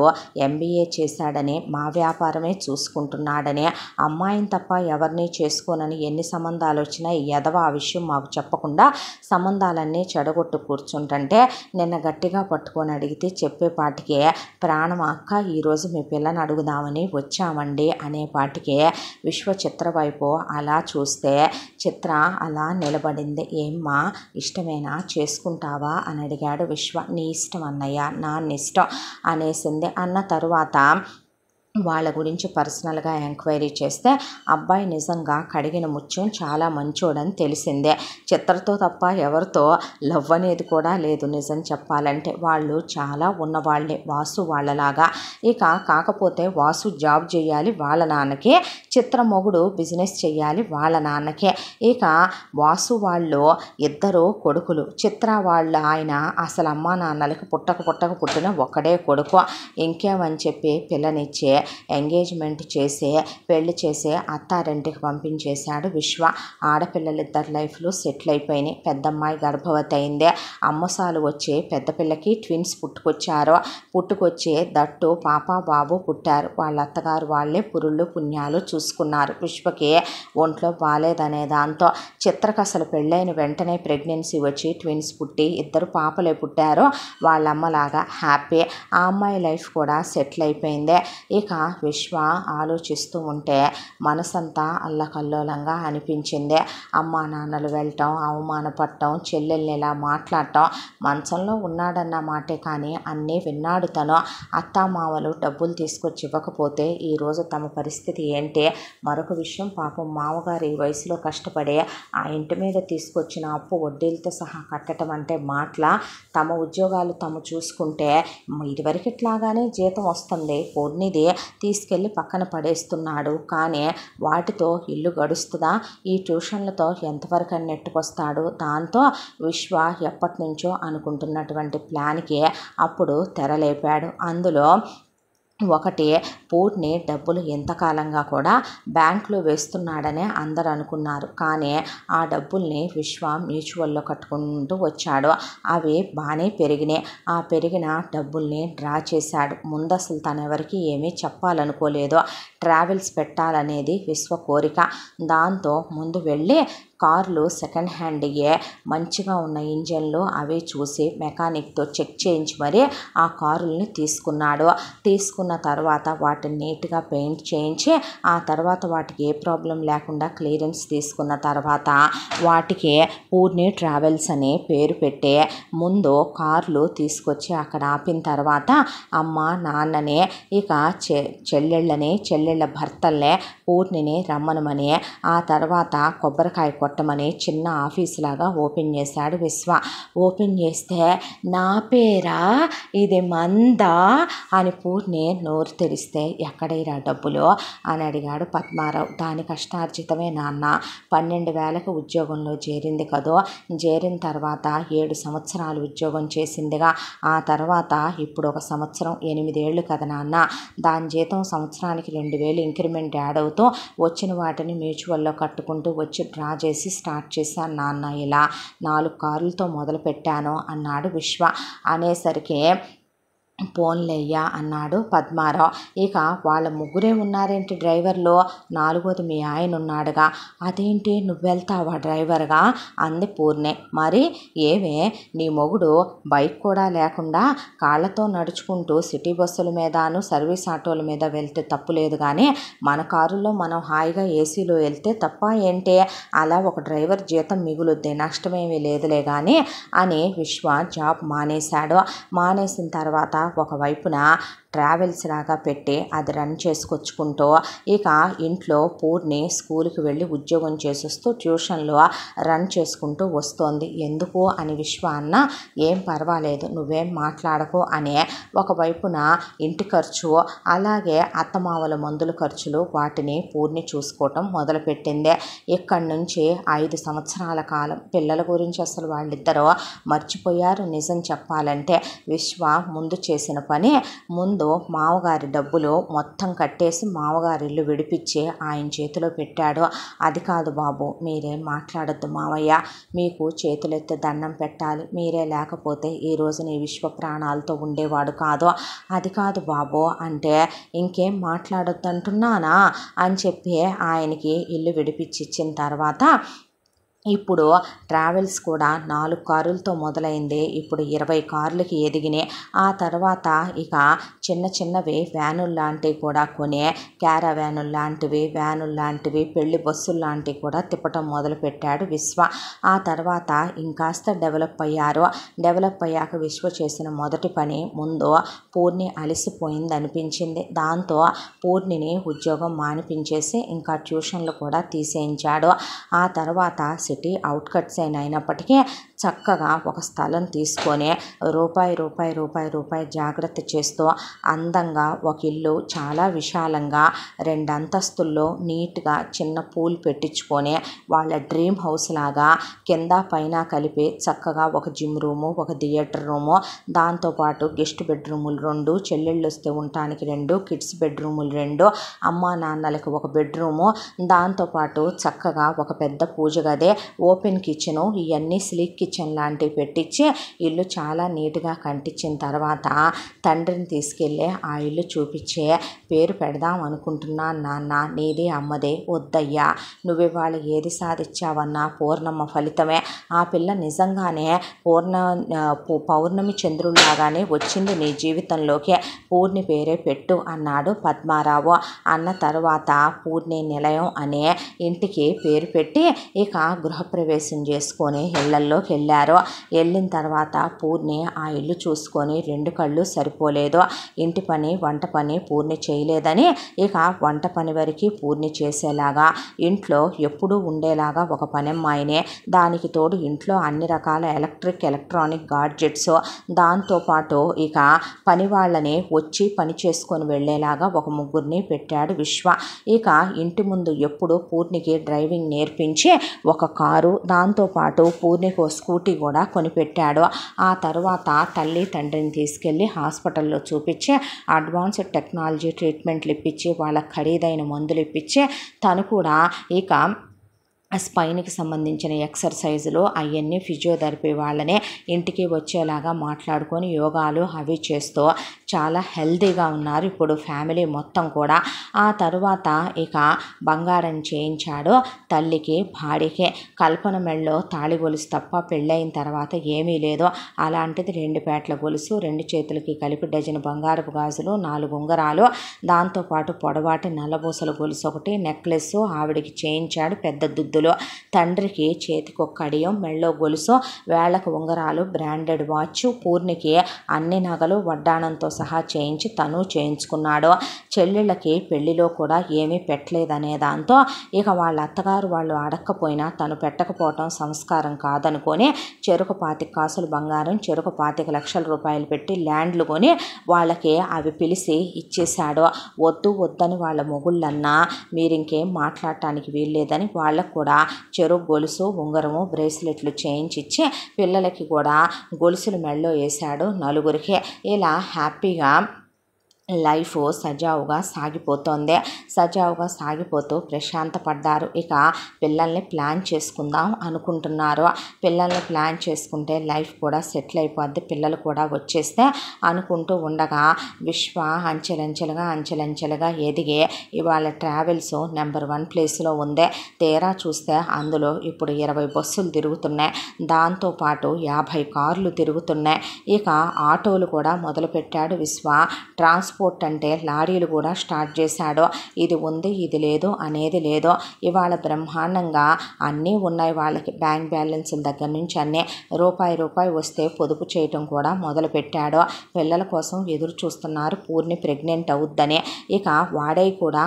MBA చేశాడని మా వ్యాపారమే చూసుకుంటున్నాడని, అమ్మాయిని తప్ప ఎవరిని చేసుకోనని ఎన్ని సంబంధాలు వచ్చినా ఈ ఎదవ ఆ విషయం మాకు చెప్పకుండా సంబంధాలన్నీ చెడగొట్టు కూర్చుంటుంటే నిన్న గట్టిగా పట్టుకొని అడిగితే చెప్పేపాటికే ప్రాణం అక్క ఈరోజు మీ పిల్లని అడుగుదామని వచ్చామండి అనేపాటికే విశ్వ చిత్ర వైపు అలా చూస్తే చిత్ర అలా నిలబడింది. ఏమ్మా ఇష్టమేనా, చేసుకుంటావా అని అడిగాడు విశ్వ. నీ ఇష్టం అన్నయ్య, నాన్నిష్టం అనేసింది. అన్న తరువాత వాళ్ళ గురించి పర్సనల్గా ఎంక్వైరీ చేస్తే అబ్బాయి నిజంగా కడిగిన ముత్యం, చాలా మంచోడని తెలిసిందే. చిత్రతో తప్ప ఎవరితో లవ్ అనేది కూడా లేదు. నిజం చెప్పాలంటే వాళ్ళు చాలా ఉన్నవాళ్లే వాసు వాళ్ళలాగా. ఇక కాకపోతే వాసు జాబ్ చేయాలి వాళ్ళ నాన్నకే, చిత్ర మొగుడు బిజినెస్ చేయాలి వాళ్ళ నాన్నకే. ఇక వాసు వాళ్ళు ఇద్దరు కొడుకులు, చిత్ర వాళ్ళ ఆయన అసలు అమ్మా నాన్నలకి పుట్టక పుట్టిన ఒక్కడే కొడుకు. ఇంకేమని చెప్పి పిల్లనిచ్చే ఎంగేజ్మెంట్ చేసి పెళ్లి చేసి అత్తారింటికి పంపించేశాడు విశ్వ. ఆడపిల్లలిద్దరు లైఫ్లు సెటిల్ అయిపోయినాయి. పెద్దమ్మాయి గర్భవతి అయింది. అమ్మసాలు వచ్చి పెద్ద పిల్లకి ట్విన్స్ పుట్టుకొచ్చి దట్టు పాప బాబు పుట్టారు. వాళ్ళ అత్తగారు వాళ్ళే పురుళ్ళు పుణ్యాలు చూసుకున్నారు. విశ్వకి ఒంట్లో బాలేదనే దాంతో చిత్రకు అసలు పెళ్ళైన వెంటనే ప్రెగ్నెన్సీ వచ్చి ట్విన్స్ పుట్టి ఇద్దరు పాపలే పుట్టారు. వాళ్ళమ్మలాగా హ్యాపీ. ఆ అమ్మాయి లైఫ్ కూడా సెటిల్ అయిపోయింది. ఇక విశ్వ ఆలోచిస్తూ ఉంటే మనసంతా అల్లకల్లోలంగా అనిపించింది. అమ్మా నాన్నలు వెళ్ళటం, అవమానపడటం, చెల్లెల్ని ఇలా మాట్లాడటం, మంచంలో ఉన్నాడన్న మాటే కానీ అన్నీ విన్నాడు తను. అత్తామామలు డబ్బులు తీసుకొచ్చి ఇవ్వకపోతే ఈరోజు తమ పరిస్థితి ఏంటి? మరొక విషయం, పాపం మామగారు ఈ వయసులో కష్టపడి ఆ ఇంటి మీద తీసుకొచ్చిన అప్పు వడ్డీలతో సహా కట్టడం అంటే మాటల? తమ ఉద్యోగాలు తమ చూసుకుంటే ఇదివరకు ఇట్లాగానే జీతం వస్తుంది, పొన్నిది తీసుకెళ్ళి పక్కన పడేస్తున్నాడు. కానీ వాటితో ఇల్లు గడుస్తుందా? ఈ ట్యూషన్లతో ఎంతవరకు నెట్టుకొస్తాడు? దాంతో విశ్వ ఎప్పటి నుంచో అనుకుంటున్నటువంటి ప్లాన్కి అప్పుడు తెరలేపాడు. అందులో ఒకటి, పూర్ణి డబ్బులు ఎంతకాలంగా కూడా బ్యాంకులో వేస్తున్నాడనే అందరు అనుకున్నారు. కానీ ఆ డబ్బుల్ని విశ్వ మ్యూచువల్లో కట్టుకుంటూ వచ్చాడు. అవి బాగానే పెరిగినాయి. ఆ పెరిగిన డబ్బుల్ని డ్రా చేశాడు. ముందు అసలు తనెవరికి ఏమీ చెప్పాలనుకోలేదు. ట్రావెల్స్ పెట్టాలనేది విశ్వ కోరిక. దాంతో ముందు వెళ్ళి కార్లు సెకండ్ హ్యాండ్యే మంచిగా ఉన్న ఇంజన్లు అవి చూసి మెకానిక్తో చెక్ చేయించి మరీ ఆ కారుల్ని తీసుకున్న తర్వాత వాటిని నీట్గా పెయింట్ చేయించి ఆ తర్వాత వాటికి ఏ ప్రాబ్లం లేకుండా క్లియరెన్స్ తీసుకున్న తర్వాత వాటికి పూర్ణి ట్రావెల్స్ అని పేరు పెట్టి ముందు కార్లు తీసుకొచ్చి అక్కడ ఆపిన తర్వాత అమ్మ నాన్నని ఇక చెల్లెళ్ళ భర్తల్ని పూర్ణిని రమ్మనమని ఆ తర్వాత కొబ్బరికాయ కొట్టమని చిన్న ఆఫీస్ లాగా ఓపెన్ చేశాడు విశ్వ. ఓపెన్ చేస్తే నా పేరా, ఇది మందా అని పూర్ణి నోరు తెరిస్తే ఎక్కడైరా డబ్బులు అని అడిగాడు పద్మారావు. దాని కష్టార్జితమే నాన్న, 12,000కి ఉద్యోగంలో చేరింది కదో, చేరిన తర్వాత 7 సంవత్సరాలు ఉద్యోగం చేసిందిగా, ఆ తర్వాత ఇప్పుడు 1 సంవత్సరం 8 ఏళ్ళు కదా నాన్న, దాని జీతం సంవత్సరానికి 2,000 ఇంక్రిమెంట్ యాడ్ అవుతూ వచ్చిన వాటిని మ్యూచువల్లో కట్టుకుంటూ వచ్చి డ్రా చేసి స్టార్ట్ చేశాను నాన్న. ఇలా 4 కార్లతో మొదలు పెట్టాను అన్నాడు విశ్వ. అనేసరికి పోన్లేయ్యా అన్నాడు పద్మారావు. ఇక వాళ్ళ ముగ్గురే ఉన్నారేంటి డ్రైవర్లో, 4వది మీ ఆయన ఉన్నాడుగా, అదేంటి నువ్వెళ్తావా డ్రైవర్గా అంది పూర్ణి. మరి ఏమే నీ మొగుడు బైక్ కూడా లేకుండా కాళ్ళతో నడుచుకుంటూ సిటీ బస్సుల మీదను సర్వీస్ ఆటోల మీద వెళ్తే తప్పు లేదు, కానీ మన కారులో మనం హాయిగా ఏసీలో వెళ్తే తప్ప ఏంటి? అలా ఒక డ్రైవర్ జీతం మిగులుద్ది, నష్టమేమీ లేదులే కానీ అని విశ్వ జాబ్ మానేశాడు. మానేసిన తర్వాత ఒకవైపున ట్రావెల్స్ లాగా పెట్టి అది రన్ చేసుకొచ్చుకుంటూ ఇక ఇంట్లో పూర్ణి స్కూల్కి వెళ్ళి ఉద్యోగం చేసేస్తూ ట్యూషన్లో రన్ చేసుకుంటూ వస్తోంది. ఎందుకు అని విశ్వ అన్న, ఏం పర్వాలేదు నువ్వేం మాట్లాడకు అనే ఒకవైపున ఇంటి ఖర్చు అలాగే అత్తమావల మందుల ఖర్చులు వాటిని పూర్ణి చూసుకోవటం మొదలుపెట్టింది. ఇక్కడి నుంచి 5 సంవత్సరాల కాలం పిల్లల గురించి అసలు వాళ్ళిద్దరూ మర్చిపోయారు. నిజం చెప్పాలంటే విశ్వ ముందు చేసిన పని, ముందు ముందు మామగారి డబ్బులు మొత్తం కట్టేసి మామగారి ఇల్లు విడిపించి ఆయన చేతిలో పెట్టాడు. అది కాదు బాబు, మీరేం మాట్లాడొద్దు మావయ్య, మీకు చేతులెత్తి దండం పెట్టాలి, మీరే లేకపోతే ఈ రోజున ఈ విశ్వ ప్రాణాలతో ఉండేవాడు కాదు. అది కాదు బాబు అంటే ఇంకేం మాట్లాడొద్దు అంటున్నానా అని చెప్పి ఆయనకి ఇల్లు విడిపించి ఇచ్చిన తర్వాత ఇప్పుడు ట్రావెల్స్ కూడా 4 కారులతో మొదలైంది, ఇప్పుడు 20 కార్లకి ఎదిగినాయి. ఆ తర్వాత ఇక చిన్న చిన్నవి వ్యానులు లాంటివి కూడా కొని క్యారావ్యానులు లాంటివి, వ్యానులు లాంటివి, పెళ్లి బస్సులు లాంటివి కూడా తిప్పటం మొదలుపెట్టాడు విశ్వ. ఆ తర్వాత ఇంకాస్త డెవలప్ అయ్యారు. డెవలప్ అయ్యాక విశ్వ చేసిన మొదటి పని ముందు పూర్ణి అలసిపోయింది అనిపించింది. దాంతో పూర్ణిని ఉద్యోగం మానిపించేసి ఇంకా ట్యూషన్లు కూడా తీసేయించాడు. ఆ తర్వాత సిటీ అవుట్కట్స్ అయినప్పటికీ చక్కగా ఒక స్థలం తీసుకొని రూపాయి జాగ్రత్త చేస్తూ అందంగా ఒక ఇల్లు చాలా విశాలంగా 2 అంతస్తుల్లో నీట్గా చిన్న పూల్ పెట్టించుకొని వాళ్ళ డ్రీమ్ హౌస్ లాగా కింద పైన కలిపి చక్కగా ఒక జిమ్ రూము, ఒక థియేటర్ రూము, దాంతోపాటు గెస్ట్ బెడ్రూములు 2, చెల్లెళ్ళు వస్తే ఉండటానికి 2, కిడ్స్ బెడ్రూములు 2, అమ్మా నాన్నలకు ఒక బెడ్రూము, దాంతోపాటు చక్కగా ఒక పెద్ద పూజ గది, ఓపెన్ కిచెను, ఇవన్నీ స్లీక్ కిచెన్ లాంటివి పెట్టించి ఇల్లు చాలా నీట్గా కట్టించిన తర్వాత తండ్రిని తీసుకెళ్ళి ఆ ఇల్లు చూపించే పేరు పెడదాం అనుకుంటున్నా నాన్న, నీది అమ్మదే, వద్దయ్యా నువ్వు ఇవాళ ఏది సాధించావన్నా పూర్ణమ్మ ఫలితమే, ఆ పిల్ల నిజంగానే పౌర్ణమి చంద్రుల్లాగానే వచ్చింది నీ జీవితంలోకి, పూర్ణి పేరే పెట్టు అన్నాడు పద్మారావు. అన్న తర్వాత పూర్ణి నిలయం అనే ఇంటికి పేరు పెట్టి ఇక గృహప్రవేశం చేసుకొని ఇళ్లల్లోకి వెళ్ళారు. వెళ్ళిన తర్వాత పూర్ణి ఆ ఇల్లు చూసుకొని 2 కళ్ళు సరిపోలేదు. ఇంటి పని వంట పని పూర్ణి చేయలేదని ఇక వంట పని వరకు పూర్ణి చేసేలాగా ఇంట్లో ఎప్పుడూ ఉండేలాగా ఒక పనమ్మాయినే, దానికి తోడు ఇంట్లో అన్ని రకాల ఎలక్ట్రానిక్ గాడ్జెట్స్, దాంతోపాటు ఇక పని వాళ్ళని వచ్చి పని చేసుకొని వెళ్ళేలాగా ఒక 3 పెట్టాడు విశ్వ. ఇక ఇంటి ముందు ఎప్పుడు పూర్ణికి డ్రైవింగ్ నేర్పించి ఒక కారు, దాంతోపాటు పూర్ణికి ఒక స్కూటీ కూడా కొనిపెట్టాడు. ఆ తర్వాత తల్లి తండ్రిని తీసుకెళ్ళి హాస్పిటల్లో చూపించి అడ్వాన్స్డ్ టెక్నాలజీ ట్రీట్మెంట్లు ఇప్పించి వాళ్ళకి ఖరీదైన మందులు ఇప్పించి తను కూడా ఇక స్పైన్కి సంబంధించిన ఎక్సర్సైజులు అవన్నీ ఫిజియోథెరపీ వాళ్ళనే ఇంటికి వచ్చేలాగా మాట్లాడుకొని యోగాలు అవి చేస్తూ చాలా హెల్తీగా ఉన్నారు ఇప్పుడు ఫ్యామిలీ మొత్తం కూడా. ఆ తరువాత ఇక బంగారం చేయించాడు తల్లికి భార్యకి. కల్పన మెళ్ళలో తాళి గొలుసు తప్ప పెళ్ళైన తర్వాత ఏమీ లేదు. అలాంటిది 2 పేటల గొలుసు, 2 చేతులకి కలిపి డజన్ బంగారపు గాజులు, 4 ఉంగరాలు, దాంతోపాటు పొడవాటి నల్లబూసల గొలుసు ఒకటి, నెక్లెస్ ఆవిడికి చేయించాడు, పెద్ద దుద్దులు. తండ్రికి చేతికి ఒక కడియం, మెళ్ళో గొలుసు, వేళ్లకు ఉంగరాలు, బ్రాండెడ్ వాచ్, పూర్ణికి అన్ని నగలు వడ్డాణంతో సహా చేయించి తను చేయించుకున్నాడు. చెల్లెళ్ళకి పెళ్లిలో కూడా ఏమీ పెట్టలేదనే దాంతో ఇక వాళ్ళ అత్తగారు వాళ్ళు అడక్కపోయినా తను పెట్టకపోవటం సంస్కారం కాదనుకొని చెరుకు 25 కాసులు బంగారం, చెరుకు 25 లక్షల రూపాయలు పెట్టి ల్యాండ్లు కొని వాళ్ళకి అవి పిలిచి ఇచ్చేశాడు. వద్దని వాళ్ళ మొగుళ్ళన్నా మీరు ఇంకేం మాట్లాడటానికి వీల్లేదని వాళ్ళకు కూడా చెరుకు గొలుసు, ఉంగరము, బ్రేస్లెట్లు చేయించి పిల్లలకి కూడా గొలుసులు మెళ్ళో వేశాడు 4గురికి. ఇలా హ్యాపీగా లైఫ్ సజావుగా సాగిపోతూ ప్రశాంతపడ్డారు. ఇక పిల్లల్ని ప్లాన్ చేసుకుందాం అనుకుంటున్నారు. పిల్లల్ని ప్లాన్ చేసుకుంటే లైఫ్ కూడా సెటిల్ అయిపోద్ది, పిల్లలు కూడా వచ్చేస్తే అనుకుంటూ ఉండగా విశ్వ అంచెలంచెలుగా ఎదిగి ఇవాళ ట్రావెల్స్ నెంబర్ 1 ప్లేస్లో ఉంది. తీరా చూస్తే అందులో ఇప్పుడు 20 బస్సులు తిరుగుతున్నాయి, దాంతోపాటు 50 కార్లు తిరుగుతున్నాయి. ఇక ఆటోలు కూడా మొదలుపెట్టాడు విశ్వ. ట్రాన్స్పోర్ట్ అంటే లారీలు కూడా స్టార్ట్ చేశాడు. ఇది ఉంది ఇది లేదు అనేది లేదు. ఇవాళ బ్రహ్మాండంగా అన్నీ ఉన్నాయి వాళ్ళకి. బ్యాంక్ బ్యాలెన్స్ల దగ్గర నుంచి అన్నీ రూపాయి వస్తే పొదుపు చేయటం కూడా మొదలుపెట్టాడు. పిల్లల కోసం ఎదురు చూస్తున్నారు, పూర్ణి ప్రెగ్నెంట్ అవుద్దని. ఇక వాడై కూడా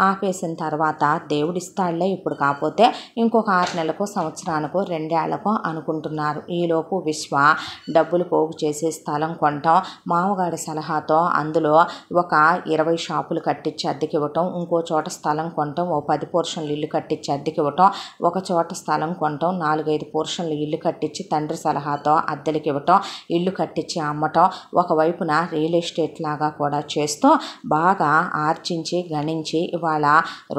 ఆపేసిన తర్వాత దేవుడిస్తాడులే, ఇప్పుడు కాకపోతే ఇంకొక 6 నెలలకు, సంవత్సరానికో, 2 ఏళ్లకో అనుకుంటున్నారు. ఈలోపు విశ్వ డబ్బులు పోగు చేసే స్థలం కొనటం, మామగారి సలహాతో అందులో ఒక 20 షాపులు కట్టించి అద్దెకివ్వటం, ఇంకో చోట స్థలం కొనటం, ఓ 10 పోర్షన్లు ఇల్లు కట్టించి అద్దెకివ్వటం, ఒక చోట స్థలం కొనటం, 4-5 పోర్షన్లు ఇల్లు కట్టించి తండ్రి సలహాతో అద్దెలకి ఇవ్వటం, ఇల్లు కట్టించి అమ్మటం, ఒకవైపున రియల్ ఎస్టేట్ లాగా కూడా చేస్తూ బాగా ఆర్జించి గణించి ఇవాళ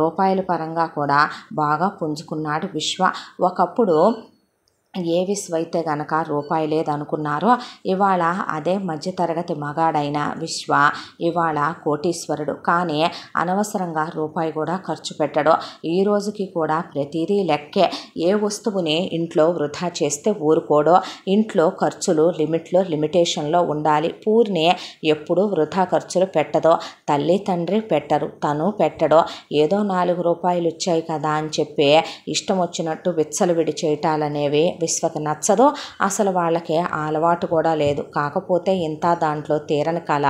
రూపాయల పరంగా కూడా బాగా పుంజుకున్నాడు విశ్వ. ఒకప్పుడు ఏ విశ్వ అయితే గనక రూపాయి లేదనుకున్నారో ఇవాళ అదే మధ్యతరగతి మగాడైన విశ్వ ఇవాళ కోటీశ్వరుడు. కానీ అనవసరంగా రూపాయి కూడా ఖర్చు పెట్టడు. ఈ రోజుకి కూడా ప్రతిదీ లెక్కే. ఏ వస్తువుని ఇంట్లో వృధా చేస్తే ఊరుకోడో. ఇంట్లో ఖర్చులు లిమిటేషన్లో ఉండాలి. పూర్ణి ఎప్పుడూ వృధా ఖర్చులు పెట్టదో. తల్లి తండ్రి పెట్టరు, తను పెట్టడో. ఏదో 4 రూపాయలు వచ్చాయి కదా అని చెప్పి ఇష్టం వచ్చినట్టు విచ్చలవిడి చేయటాలనేవి విశ్వకి నచ్చదు. అసలు వాళ్ళకి అలవాటు కూడా లేదు. కాకపోతే ఇంత దాంట్లో తీరని కళ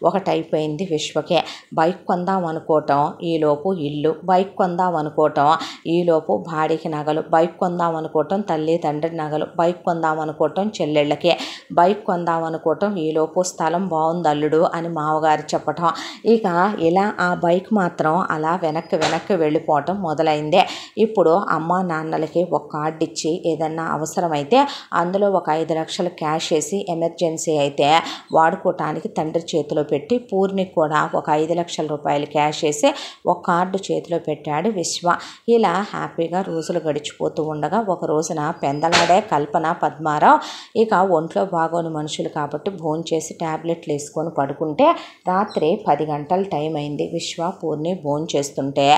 ఒకటైపోయింది విశ్వకే. బైక్ కొందాం అనుకోవటం, ఈలోపు ఇల్లు. బైక్ కొందాం అనుకోవటం, ఈలోపు భార్యకి నగలు. బైక్ కొందాం అనుకోవటం తల్లి తండ్రి నగలు. బైక్ కొందాం అనుకోవటం చెల్లెళ్ళకి. బైక్ కొందాం అనుకోవటం ఈలోపు స్థలం బాగుంది అల్లుడు అని మామగారు చెప్పటం. ఇక ఇలా ఆ బైక్ మాత్రం అలా వెనక్కి వెళ్ళిపోవటం మొదలైందే. ఇప్పుడు అమ్మా నాన్నలకి ఒక కార్డు ఇచ్చి ఏదన్నా అవసరమైతే అందులో ఒక 5 లక్షలు క్యాష్ వేసి ఎమర్జెన్సీ అయితే వాడుకోవటానికి తండ్రి చేతిలో పెట్టి పూర్ణికి కూడా ఒక 5 లక్షల రూపాయలు క్యాష్ వేసి ఒక కార్డు చేతిలో పెట్టాడు విశ్వ. ఇలా హ్యాపీగా రోజులు గడిచిపోతూ ఉండగా ఒక రోజున పెందలాడే కల్పన పద్మారావు ఇక ఒంట్లో బాగోని మనుషులు కాబట్టి భోంచేసి ట్యాబ్లెట్లు వేసుకొని పడుకుంటే రాత్రి 10 గంటల టైం అయింది. విశ్వ పూర్ణి భోంచేస్తుంటే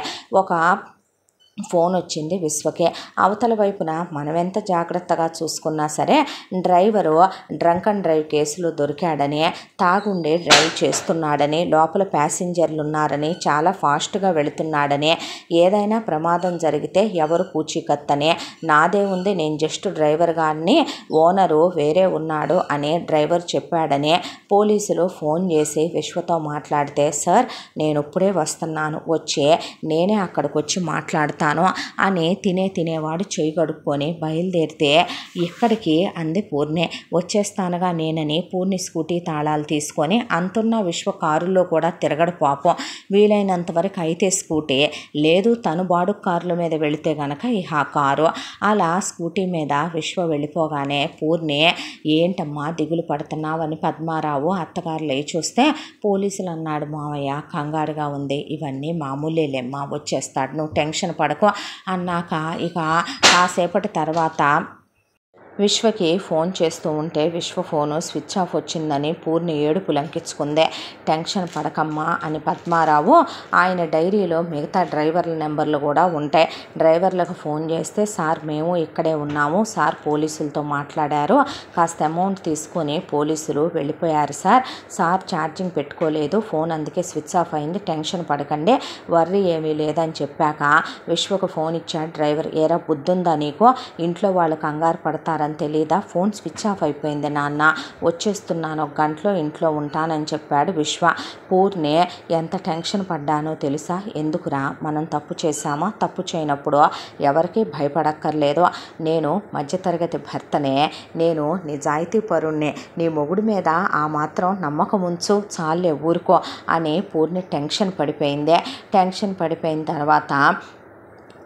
ఒక ఫోన్ వచ్చింది విశ్వకే. అవతల వైపున మనం ఎంత జాగ్రత్తగా చూసుకున్నా సరే డ్రైవరు డ్రంక్ అండ్ డ్రైవ్ కేసులో దొరికాడని, తాగుండి డ్రైవ్ చేస్తున్నాడని, లోపల ప్యాసింజర్లు ఉన్నారని, చాలా ఫాస్ట్గా వెళుతున్నాడని, ఏదైనా ప్రమాదం జరిగితే ఎవరు పూచీకత్తని, నాదే ఉంది నేను జస్ట్ డ్రైవర్ గారిని, ఓనరు వేరే ఉన్నాడు అని డ్రైవర్ చెప్పాడని పోలీసులు ఫోన్ చేసి విశ్వతో మాట్లాడితే, సార్ నేను ఇప్పుడే వస్తున్నాను, వచ్చి నేనే అక్కడికి వచ్చి మాట్లాడతాను అని తినేవాడు చేయి కడుక్కొని బయలుదేరితే ఇక్కడికి అంది పూర్ణి. వచ్చేస్తానుగా నేనని పూర్ణి స్కూటీ తాళాలు తీసుకొని అంతున్న విశ్వ కారులో కూడా తిరగడు పాపం. వీలైనంత వరకు అయితే స్కూటీ, లేదు తను బాడు కారుల మీద వెళితే గనక ఆ కారు. అలా స్కూటీ మీద విశ్వ వెళ్ళిపోగానే పూర్ణి ఏంటమ్మా దిగులు పడుతున్నావని పద్మారావు అత్తగారు లేచొస్తే పోలీసులు అన్నాడు, మావయ్య కంగారుగా ఉంది, ఇవన్నీ మామూలేలేమ్మా వచ్చేస్తాడు, నువ్వు టెన్షన్ పడకు అన్నాక ఇక కాసేపటి తర్వాత విశ్వకి ఫోన్ చేస్తూ ఉంటే విశ్వ ఫోను స్విచ్ ఆఫ్ వచ్చిందని పూర్ణి ఏడుపు లంకించుకుందే. టెన్షన్ పడకమ్మా అని పద్మారావు ఆయన డైరీలో మిగతా డ్రైవర్ల నెంబర్లు కూడా ఉంటాయి. డ్రైవర్లకు ఫోన్ చేస్తే, సార్ మేము ఇక్కడే ఉన్నాము సార్, పోలీసులతో మాట్లాడారు, కాస్త అమౌంట్ తీసుకొని పోలీసులు వెళ్ళిపోయారు సార్ ఛార్జింగ్ పెట్టుకోలేదు, ఫోన్ అందుకే స్విచ్ ఆఫ్ అయింది, టెన్షన్ పడకండి, వర్రీ ఏమీ లేదని చెప్పాక విశ్వకు ఫోన్ ఇచ్చాడు డ్రైవర్. ఏరా బుద్ధుందా నీకు, ఇంట్లో వాళ్ళు కంగారు పడతారు తెలీదా, ఫోన్ స్విచ్ ఆఫ్ అయిపోయింది నాన్న, వచ్చేస్తున్నాను, 1 గంటలో ఇంట్లో ఉంటానని చెప్పాడు విశ్వ. పూర్ణి ఎంత టెన్షన్ పడ్డానో తెలుసా, ఎందుకురా మనం తప్పు చేశామా, తప్పు చేయనప్పుడు ఎవరికి భయపడక్కర్లేదు, నేను మధ్యతరగతి భర్తనే, నేను నిజాయితీ పరుణ్ణి, నీ మొగుడి మీద ఆ మాత్రం నమ్మకం ఉంచు, చాలే ఊరుకో అని పూర్ణి టెన్షన్ పడిపోయింది. టెన్షన్ పడిపోయిన తర్వాత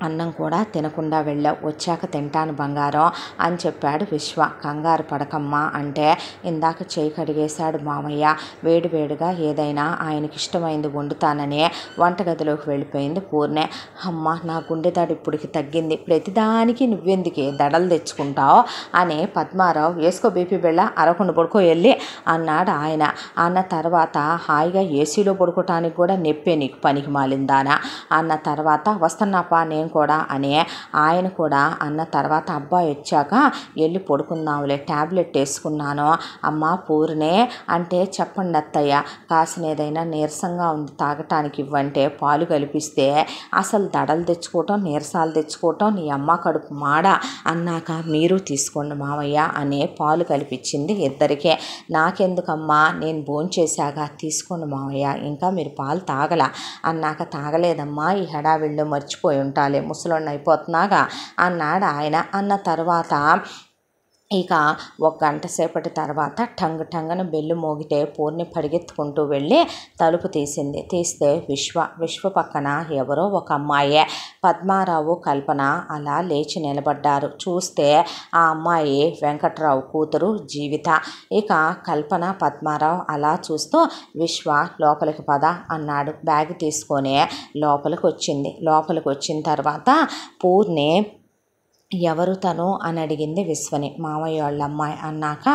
అన్నం కూడా తినకుండా వెళ్ళావు, వచ్చాక తింటాను బంగారం అని చెప్పాడు విశ్వ. కంగారు పడకమ్మా అంటే ఇందాక చేయి కడిగేశాడు మామయ్య, వేడివేడిగా ఏదైనా ఆయనకి ఇష్టమైంది వండుతానని వంటగదిలోకి వెళ్ళిపోయింది పూర్ణి. అమ్మ నా గుండె దడ ఇప్పటికి తగ్గింది, ప్రతిదానికి నువ్వెందుకే దడలు తెచ్చుకుంటావు అని పద్మారావు, వేసుకో బీపీ బిళ్ళ అరకుండా పడుకో వెళ్ళి అన్నాడు ఆయన. అన్న తర్వాత హాయిగా ఏసీలో పడుకోవటానికి కూడా నెప్పే నీకు పనికి మాలిందానా అన్న తర్వాత వస్తున్నాపా నేను కూడా అని ఆయన కూడా అన్న తర్వాత అబ్బాయి వచ్చాక వెళ్ళి పడుకుందాంలే, ట్యాబ్లెట్ వేసుకున్నాను అమ్మ పూర్ణే అంటే చెప్పండి అత్తయ్య, కాసిన ఏదైనా నీరసంగా ఉంది తాగటానికి ఇవ్వంటే పాలు కలిపిస్తే అసలు దడలు తెచ్చుకోవటం నీరసాలు తెచ్చుకోవటం నీ అమ్మ కడుపు మాడ అన్నాక మీరు తీసుకోండి మావయ్య అని పాలు కలిపించింది ఇద్దరికే. నాకెందుకమ్మా నేను భోంచేశాక తీసుకోండి మావయ్య, ఇంకా మీరు పాలు తాగలా అన్నాక తాగలేదమ్మా ఈ హడావిడిలో మర్చిపోయి ఉంటాలే ముసలోడిని అయిపోతున్నాగా అన్నాడు ఆయన. అన్న తర్వాత ఇక ఒక గంట సేపటి తర్వాత టంగన బెల్లు మోగితే పూర్ణి పరిగెత్తుకుంటూ వెళ్ళి తలుపు తీసింది. తీస్తే విశ్వ పక్కన ఎవరో ఒక అమ్మాయే. పద్మారావు, కల్పన అలా లేచి నిలబడ్డారు. చూస్తే ఆ అమ్మాయి వెంకట్రావు కూతురు జీవిత. ఇక కల్పన, పద్మారావు అలా చూస్తూ విశ్వ లోపలికి పద అన్నాడు. బ్యాగ్ తీసుకొని లోపలికి వచ్చింది. లోపలికి వచ్చిన తర్వాత పూర్ణి ఎవరు తను అని అడిగింది విశ్వని. మామయ్య వాళ్ళ అమ్మాయి అన్నాక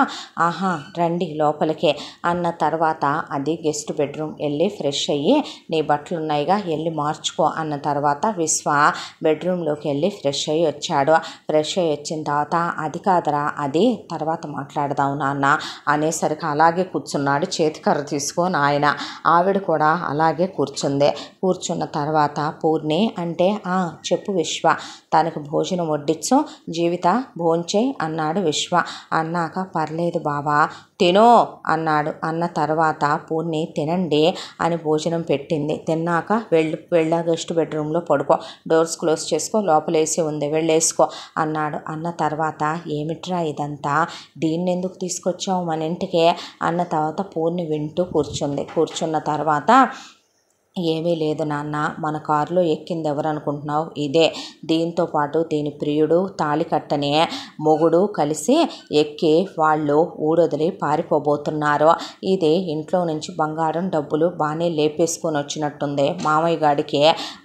ఆహా రండి లోపలికే అన్న తర్వాత అది గెస్ట్ బెడ్రూమ్, వెళ్ళి ఫ్రెష్ అయ్యి నీ బట్టలు ఉన్నాయిగా వెళ్ళి మార్చుకో అన్న తర్వాత విశ్వ బెడ్రూమ్లోకి వెళ్ళి ఫ్రెష్ అయ్యి వచ్చాడు. ఫ్రెష్ అయ్యి వచ్చిన తర్వాత అది కాదరా అది తర్వాత మాట్లాడదాం నాన్న అనేసరికి అలాగే కూర్చున్నాడు. చేతికర్ర తీసుకొని ఆయన. ఆవిడ కూడా అలాగే కూర్చుంది. కూర్చున్న తర్వాత పూర్ణి అంటే చెప్పు విశ్వ, తనకు భోజనం వడ్డించు, జీవిత భోంచేయి అన్నాడు విశ్వ. అన్నాక పర్లేదు బావా తినో అన్నాడు. అన్న తర్వాత పూర్ణి తినండి అని భోజనం పెట్టింది. తిన్నాక వెళ్ళా గెస్ట్ బెడ్రూమ్లో పడుకో, డోర్స్ క్లోజ్ చేసుకో, లోపలేసి ఉంది వెళ్ళేసుకో అన్నాడు. అన్న తర్వాత ఏమిట్రా ఇదంతా, దీన్ని ఎందుకు తీసుకొచ్చావు మన ఇంటికి అన్న తర్వాత పూర్ణి వింటూ కూర్చుంది. కూర్చున్న తర్వాత ఏమీ లేదు నాన్న, మన కారులో ఎక్కింది ఎవరు అనుకుంటున్నావు, ఇదే. దీంతో పాటు దీని ప్రియుడు, తాళి కట్టని మొగుడు కలిసి ఎక్కి వాళ్ళు ఊడొదిలి పారిపోబోతున్నారు. ఇది ఇంట్లో నుంచి బంగారం డబ్బులు బాగానే లేపేసుకొని వచ్చినట్టుంది. మామయ్య గాడికి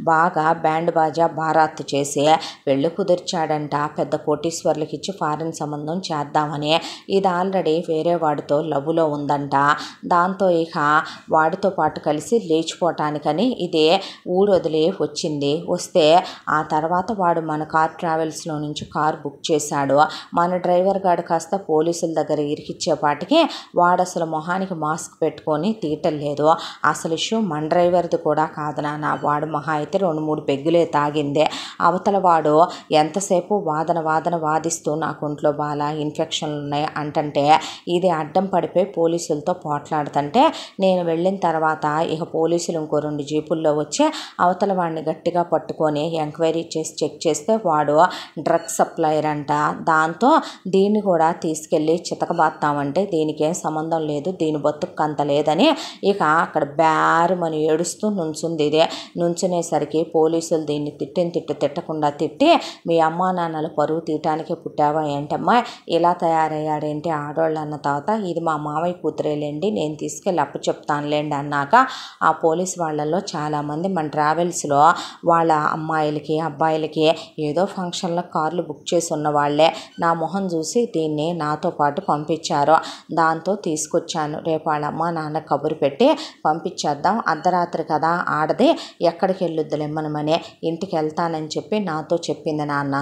బాగా బ్యాండ్ బాజా బారాత్తు చేసి పెళ్ళి కుదిర్చాడంట. పెద్ద కోటీశ్వర్లకి ఇచ్చి ఫారిన్ సంబంధం చేద్దామని. ఇది ఆల్రెడీ వేరే వాడితో లవ్లో ఉందంట. దాంతో ఇక వాడితో పాటు కలిసి లేచిపోవటానికి కానీ ఇదే ఊరు వదిలి వచ్చింది. వస్తే ఆ తర్వాత వాడు మన కార్ ట్రావెల్స్లో నుంచి కార్ బుక్ చేశాడు. మన డ్రైవర్ గారు కాస్త పోలీసుల దగ్గర ఇరికిచ్చేపాటికి వాడు అసలు మొహానికి మాస్క్ పెట్టుకొని తీయటలేదు. అసలు ఇష్యూ మన డ్రైవర్ది కూడా కాదు నాన్న, వాడు మహా అయితే 2-3 పెగ్గులే తాగిందే. అవతల వాడు ఎంతసేపు వాదన వాదిస్తూ నాకు ఒంట్లో బాగా ఇన్ఫెక్షన్లు ఉన్నాయి అంటంటే ఇది అడ్డం పడిపోయి పోలీసులతో పోట్లాడుతుంటే నేను వెళ్ళిన తర్వాత ఇక పోలీసులు ఇంకో 2 జీపుల్లో వచ్చి అవతల వాడిని గట్టిగా పట్టుకొని ఎంక్వైరీ చేసి చెక్ చేస్తే వాడు డ్రగ్స్ సప్లయర్ అంట. దాంతో దీన్ని కూడా తీసుకెళ్ళి చితకబాత్తామంటే దీనికి ఏం సంబంధం లేదు, దీని బతుకు అంత లేదని ఇక అక్కడ బ్యారుమని ఏడుస్తూ నుంచుంది. ఇదే నుంచునేసరికి పోలీసులు దీన్ని తిట్టకుండా తిట్టి మీ అమ్మా నాన్నలు పరువు తీయటానికే పుట్టావా ఏంటమ్మా, ఇలా తయారయ్యాడేంటి ఆడవాళ్ళు అన్న తర్వాత ఇది మా మామయ్య కూతురేలేండి, నేను తీసుకెళ్ళి అప్పు చెప్తానులేండి అన్నాక ఆ పోలీసు వాళ్ళల్లో చాలామంది మన ట్రావెల్స్లో వాళ్ళ అమ్మాయిలకి అబ్బాయిలకి ఏదో ఫంక్షన్లో కార్లు బుక్ చేసి ఉన్న వాళ్ళే నా మొహం చూసి దీన్ని నాతో పాటు పంపించారు. దాంతో తీసుకొచ్చాను. రేపు వాళ్ళ అమ్మ నాన్న కబురు పెట్టి పంపించేద్దాం, అర్ధరాత్రి కదా ఆడది ఎక్కడికి వెళ్ళొద్దులేమ్మనమని ఇంటికి వెళ్తానని చెప్పి నాతో చెప్పింది నాన్న.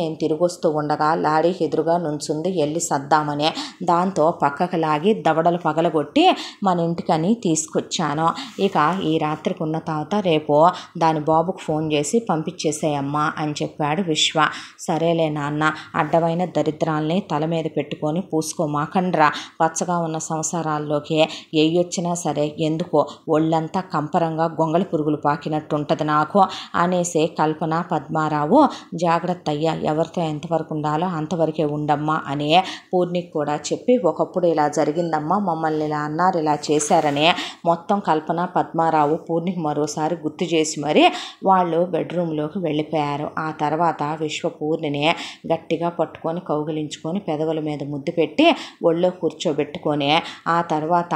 నేను తిరిగి వస్తూ ఉండగా లారీకి ఎదురుగా నుంచుంది, వెళ్ళి సర్దామని. దాంతో పక్కకు లాగి దవడలు పగలగొట్టి మన ఇంటికని తీసుకొచ్చాను. ఇక ఈ రాత్రికి ఉన్న తర్వాత రేపు దాని బాబుకు ఫోన్ చేసి పంపించేసేయమ్మా అని చెప్పాడు విశ్వ. సరేలే నాన్న, అడ్డమైన దరిద్రాల్ని తల మీద పెట్టుకొని పూసుకోమాకండ్రా, పచ్చగా ఉన్న సంసారాల్లోకి ఎయ్యొచ్చినా సరే ఎందుకో ఒళ్ళంతా కంపరంగా గొంగళి పురుగులు పాకినట్టుంటుంది నాకు అనేసి కల్పన, పద్మారావు జాగ్రత్త అయ్యా, ఎవరితో ఎంతవరకు ఉండాలో అంతవరకే ఉండమ్మా అని పూర్ణికి కూడా చెప్పి ఒకప్పుడు ఇలా జరిగిందమ్మా, మమ్మల్ని ఇలా అన్నారు, ఇలా చేశారని మొత్తం కల్పన, పద్మారావు పూర్ణికి మరోసారి గుర్తు చేసి మరి వాళ్ళు బెడ్రూమ్లోకి వెళ్ళిపోయారు. ఆ తర్వాత విశ్వ పూర్ణిని గట్టిగా పట్టుకొని కౌగిలించుకొని పెదవుల మీద ముద్దు పెట్టి ఒళ్ళో కూర్చోబెట్టుకొని ఆ తర్వాత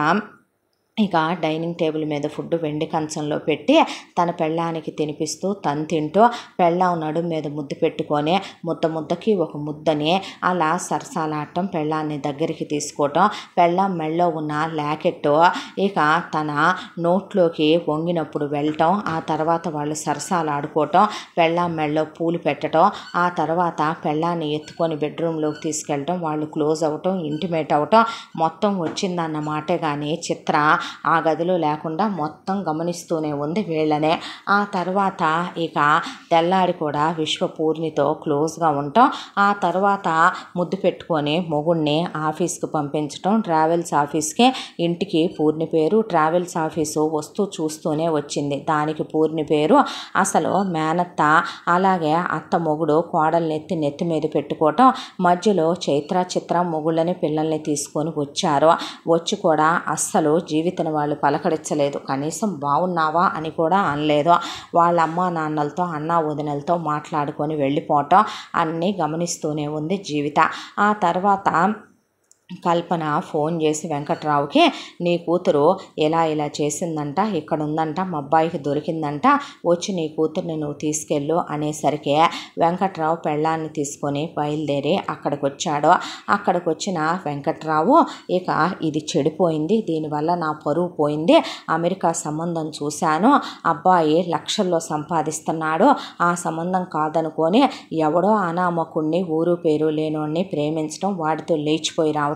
ఇక డైనింగ్ టేబుల్ మీద ఫుడ్ వెండి కంచంలో పెట్టి తన పెళ్ళానికి తినిపిస్తూ తను తింటూ పెళ్ళాం నడుం మీద ముద్దు పెట్టుకొని ముద్దకి ఒక ముద్దని అలా సరసాలాడటం, పెళ్ళాన్ని దగ్గరికి తీసుకోవటం, పెళ్ళాం మెళ్ళో ఉన్న లాకెట్ ఇక తన నోట్లోకి వంగినప్పుడు వెళ్ళటం, ఆ తర్వాత వాళ్ళు సరసాలు ఆడుకోవటం, పెళ్ళాం మెళ్ళో పూలు పెట్టడం, ఆ తర్వాత పెళ్ళాన్ని ఎత్తుకొని బెడ్రూమ్లోకి తీసుకెళ్ళటం, వాళ్ళు క్లోజ్ అవ్వటం, ఇంటిమేట్ అవ్వటం మొత్తం వచ్చిందన్న మాటే కానీ చిత్ర ఆ గదిలో లేకుండా మొత్తం గమనిస్తూనే ఉంది వీళ్ళనే. ఆ తర్వాత ఇక తెల్లాడి కూడా విశ్వపూర్ణితో క్లోజ్గా ఉంటాం. ఆ తర్వాత ముద్దు పెట్టుకొని మొగుడిని ఆఫీస్కి పంపించడం, ట్రావెల్స్ ఆఫీస్కి. ఇంటికి పూర్ణి పేరు, ట్రావెల్స్ ఆఫీసు వస్తూ చూస్తూనే వచ్చింది. దానికి పూర్ణి పేరు. అసలు మేనత్త అలాగే అత్త మొగుడు కోడల్ని నెత్తి మీద పెట్టుకోవటం, మధ్యలో చైత్ర చిత్ర మొగుళ్ళని పిల్లల్ని తీసుకొని వచ్చారు. వచ్చి కూడా అస్సలు జీవితని వాళ్ళు పలకరించలేదు, కనీసం బాగున్నావా అని కూడా అనలేదు. వాళ్ళ అమ్మ నాన్నలతో అన్న వదినలతో మాట్లాడుకొని వెళ్ళిపోవటం అన్నీ గమనిస్తూనే ఉంది జీవిత. ఆ తర్వాత కల్పన ఫోన్ చేసి వెంకట్రావుకి, నీ కూతురు ఇలా చేసిందంట, ఇక్కడ ఉందంట, మా అబ్బాయికి దొరికిందంట, వచ్చి నీ కూతుర్ని నువ్వు తీసుకెళ్ళు అనేసరికి వెంకట్రావు పెళ్ళాన్ని తీసుకొని బయలుదేరి అక్కడికి వచ్చాడు. అక్కడికి వచ్చిన వెంకట్రావు ఇక ఇది చెడిపోయింది, దీనివల్ల నా పరువు పోయింది, అమెరికా సంబంధం చూశాను, అబ్బాయి లక్షల్లో సంపాదిస్తున్నాడు, ఆ సంబంధం కాదనుకొని ఎవడో అనామకుణ్ణి ఊరు పేరు లేనోడిని ప్రేమించడం, వాడితో లేచిపోయి రావటం,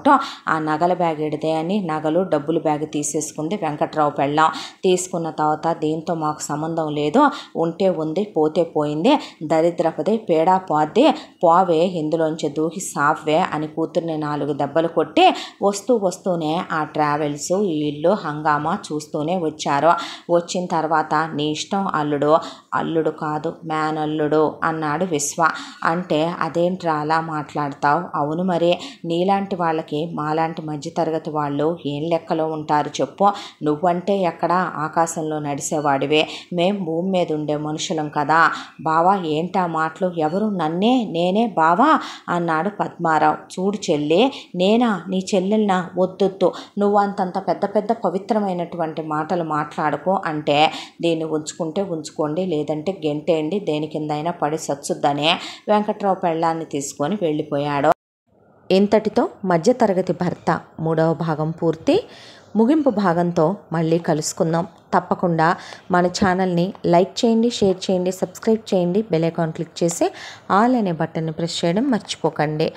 ఆ నగల బ్యాగ్ ఎడితే అని నగలు డబ్బులు బ్యాగ్ తీసేసుకుంది వెంకట్రావు పెళ్ళాం. తీసుకున్న తర్వాత దీంతో మాకు సంబంధం లేదు, ఉంటే ఉంది పోతే పోయింది, దరిద్రపదే పేడా పోద్ది, పోవే ఇందులోంచి దూకి సావ్వే అని కూతుర్ని 4 దెబ్బలు కొట్టి వస్తూనే ఆ ట్రావెల్స్ ఈ ఇల్లు హంగామా చూస్తూనే వచ్చారు. వచ్చిన తర్వాత నీ ఇష్టం అల్లుడు, అల్లుడు కాదు మేనల్లుడు అన్నాడు విశ్వ. అంటే అదేంట్రా అలా మాట్లాడతావు? అవును మరి, నీలాంటి వాళ్ళకి మాలాంటి మధ్యతరగతి వాళ్ళు ఏం లెక్కలో ఉంటారు చెప్పు, నువ్వంటే ఎక్కడ ఆకాశంలో నడిచేవాడివే, మేం భూమి మీద ఉండే మనుషులం కదా బావా, ఏంటా మాటలు, ఎవరు నన్నే నేనే బావా అన్నాడు పద్మారావు. చూడు చెల్లి, నేనా నీ చెల్లెల్నా, వద్దొద్దు, నువ్వు అంతంత పెద్ద పవిత్రమైనటువంటి మాటలు మాట్లాడుకో, అంటే దీన్ని ఉంచుకుంటే ఉంచుకోండి, లేదంటే గెంటేయండి, దేని కిందైనా పడి సచ్చుద్దనే వెంకట్రావు పెళ్ళాన్ని తీసుకొని వెళ్ళిపోయాడు. ఇంతటితో మధ్యతరగతి భర్త 3వ భాగం పూర్తి. ముగింపు భాగంతో మళ్ళీ కలుసుకుందాం. తప్పకుండా మన ఛానల్ని లైక్ చేయండి, షేర్ చేయండి, సబ్స్క్రైబ్ చేయండి, బెల్ ఐకాన్ క్లిక్ చేసి ఆల్ అనే బటన్ని ప్రెస్ చేయడం మర్చిపోకండి.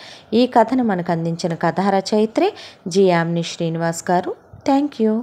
ఈ కథను మనకు అందించిన కథా రచయిత్రి జి. యామిని శ్రీనివాస్ గారు. Thank you.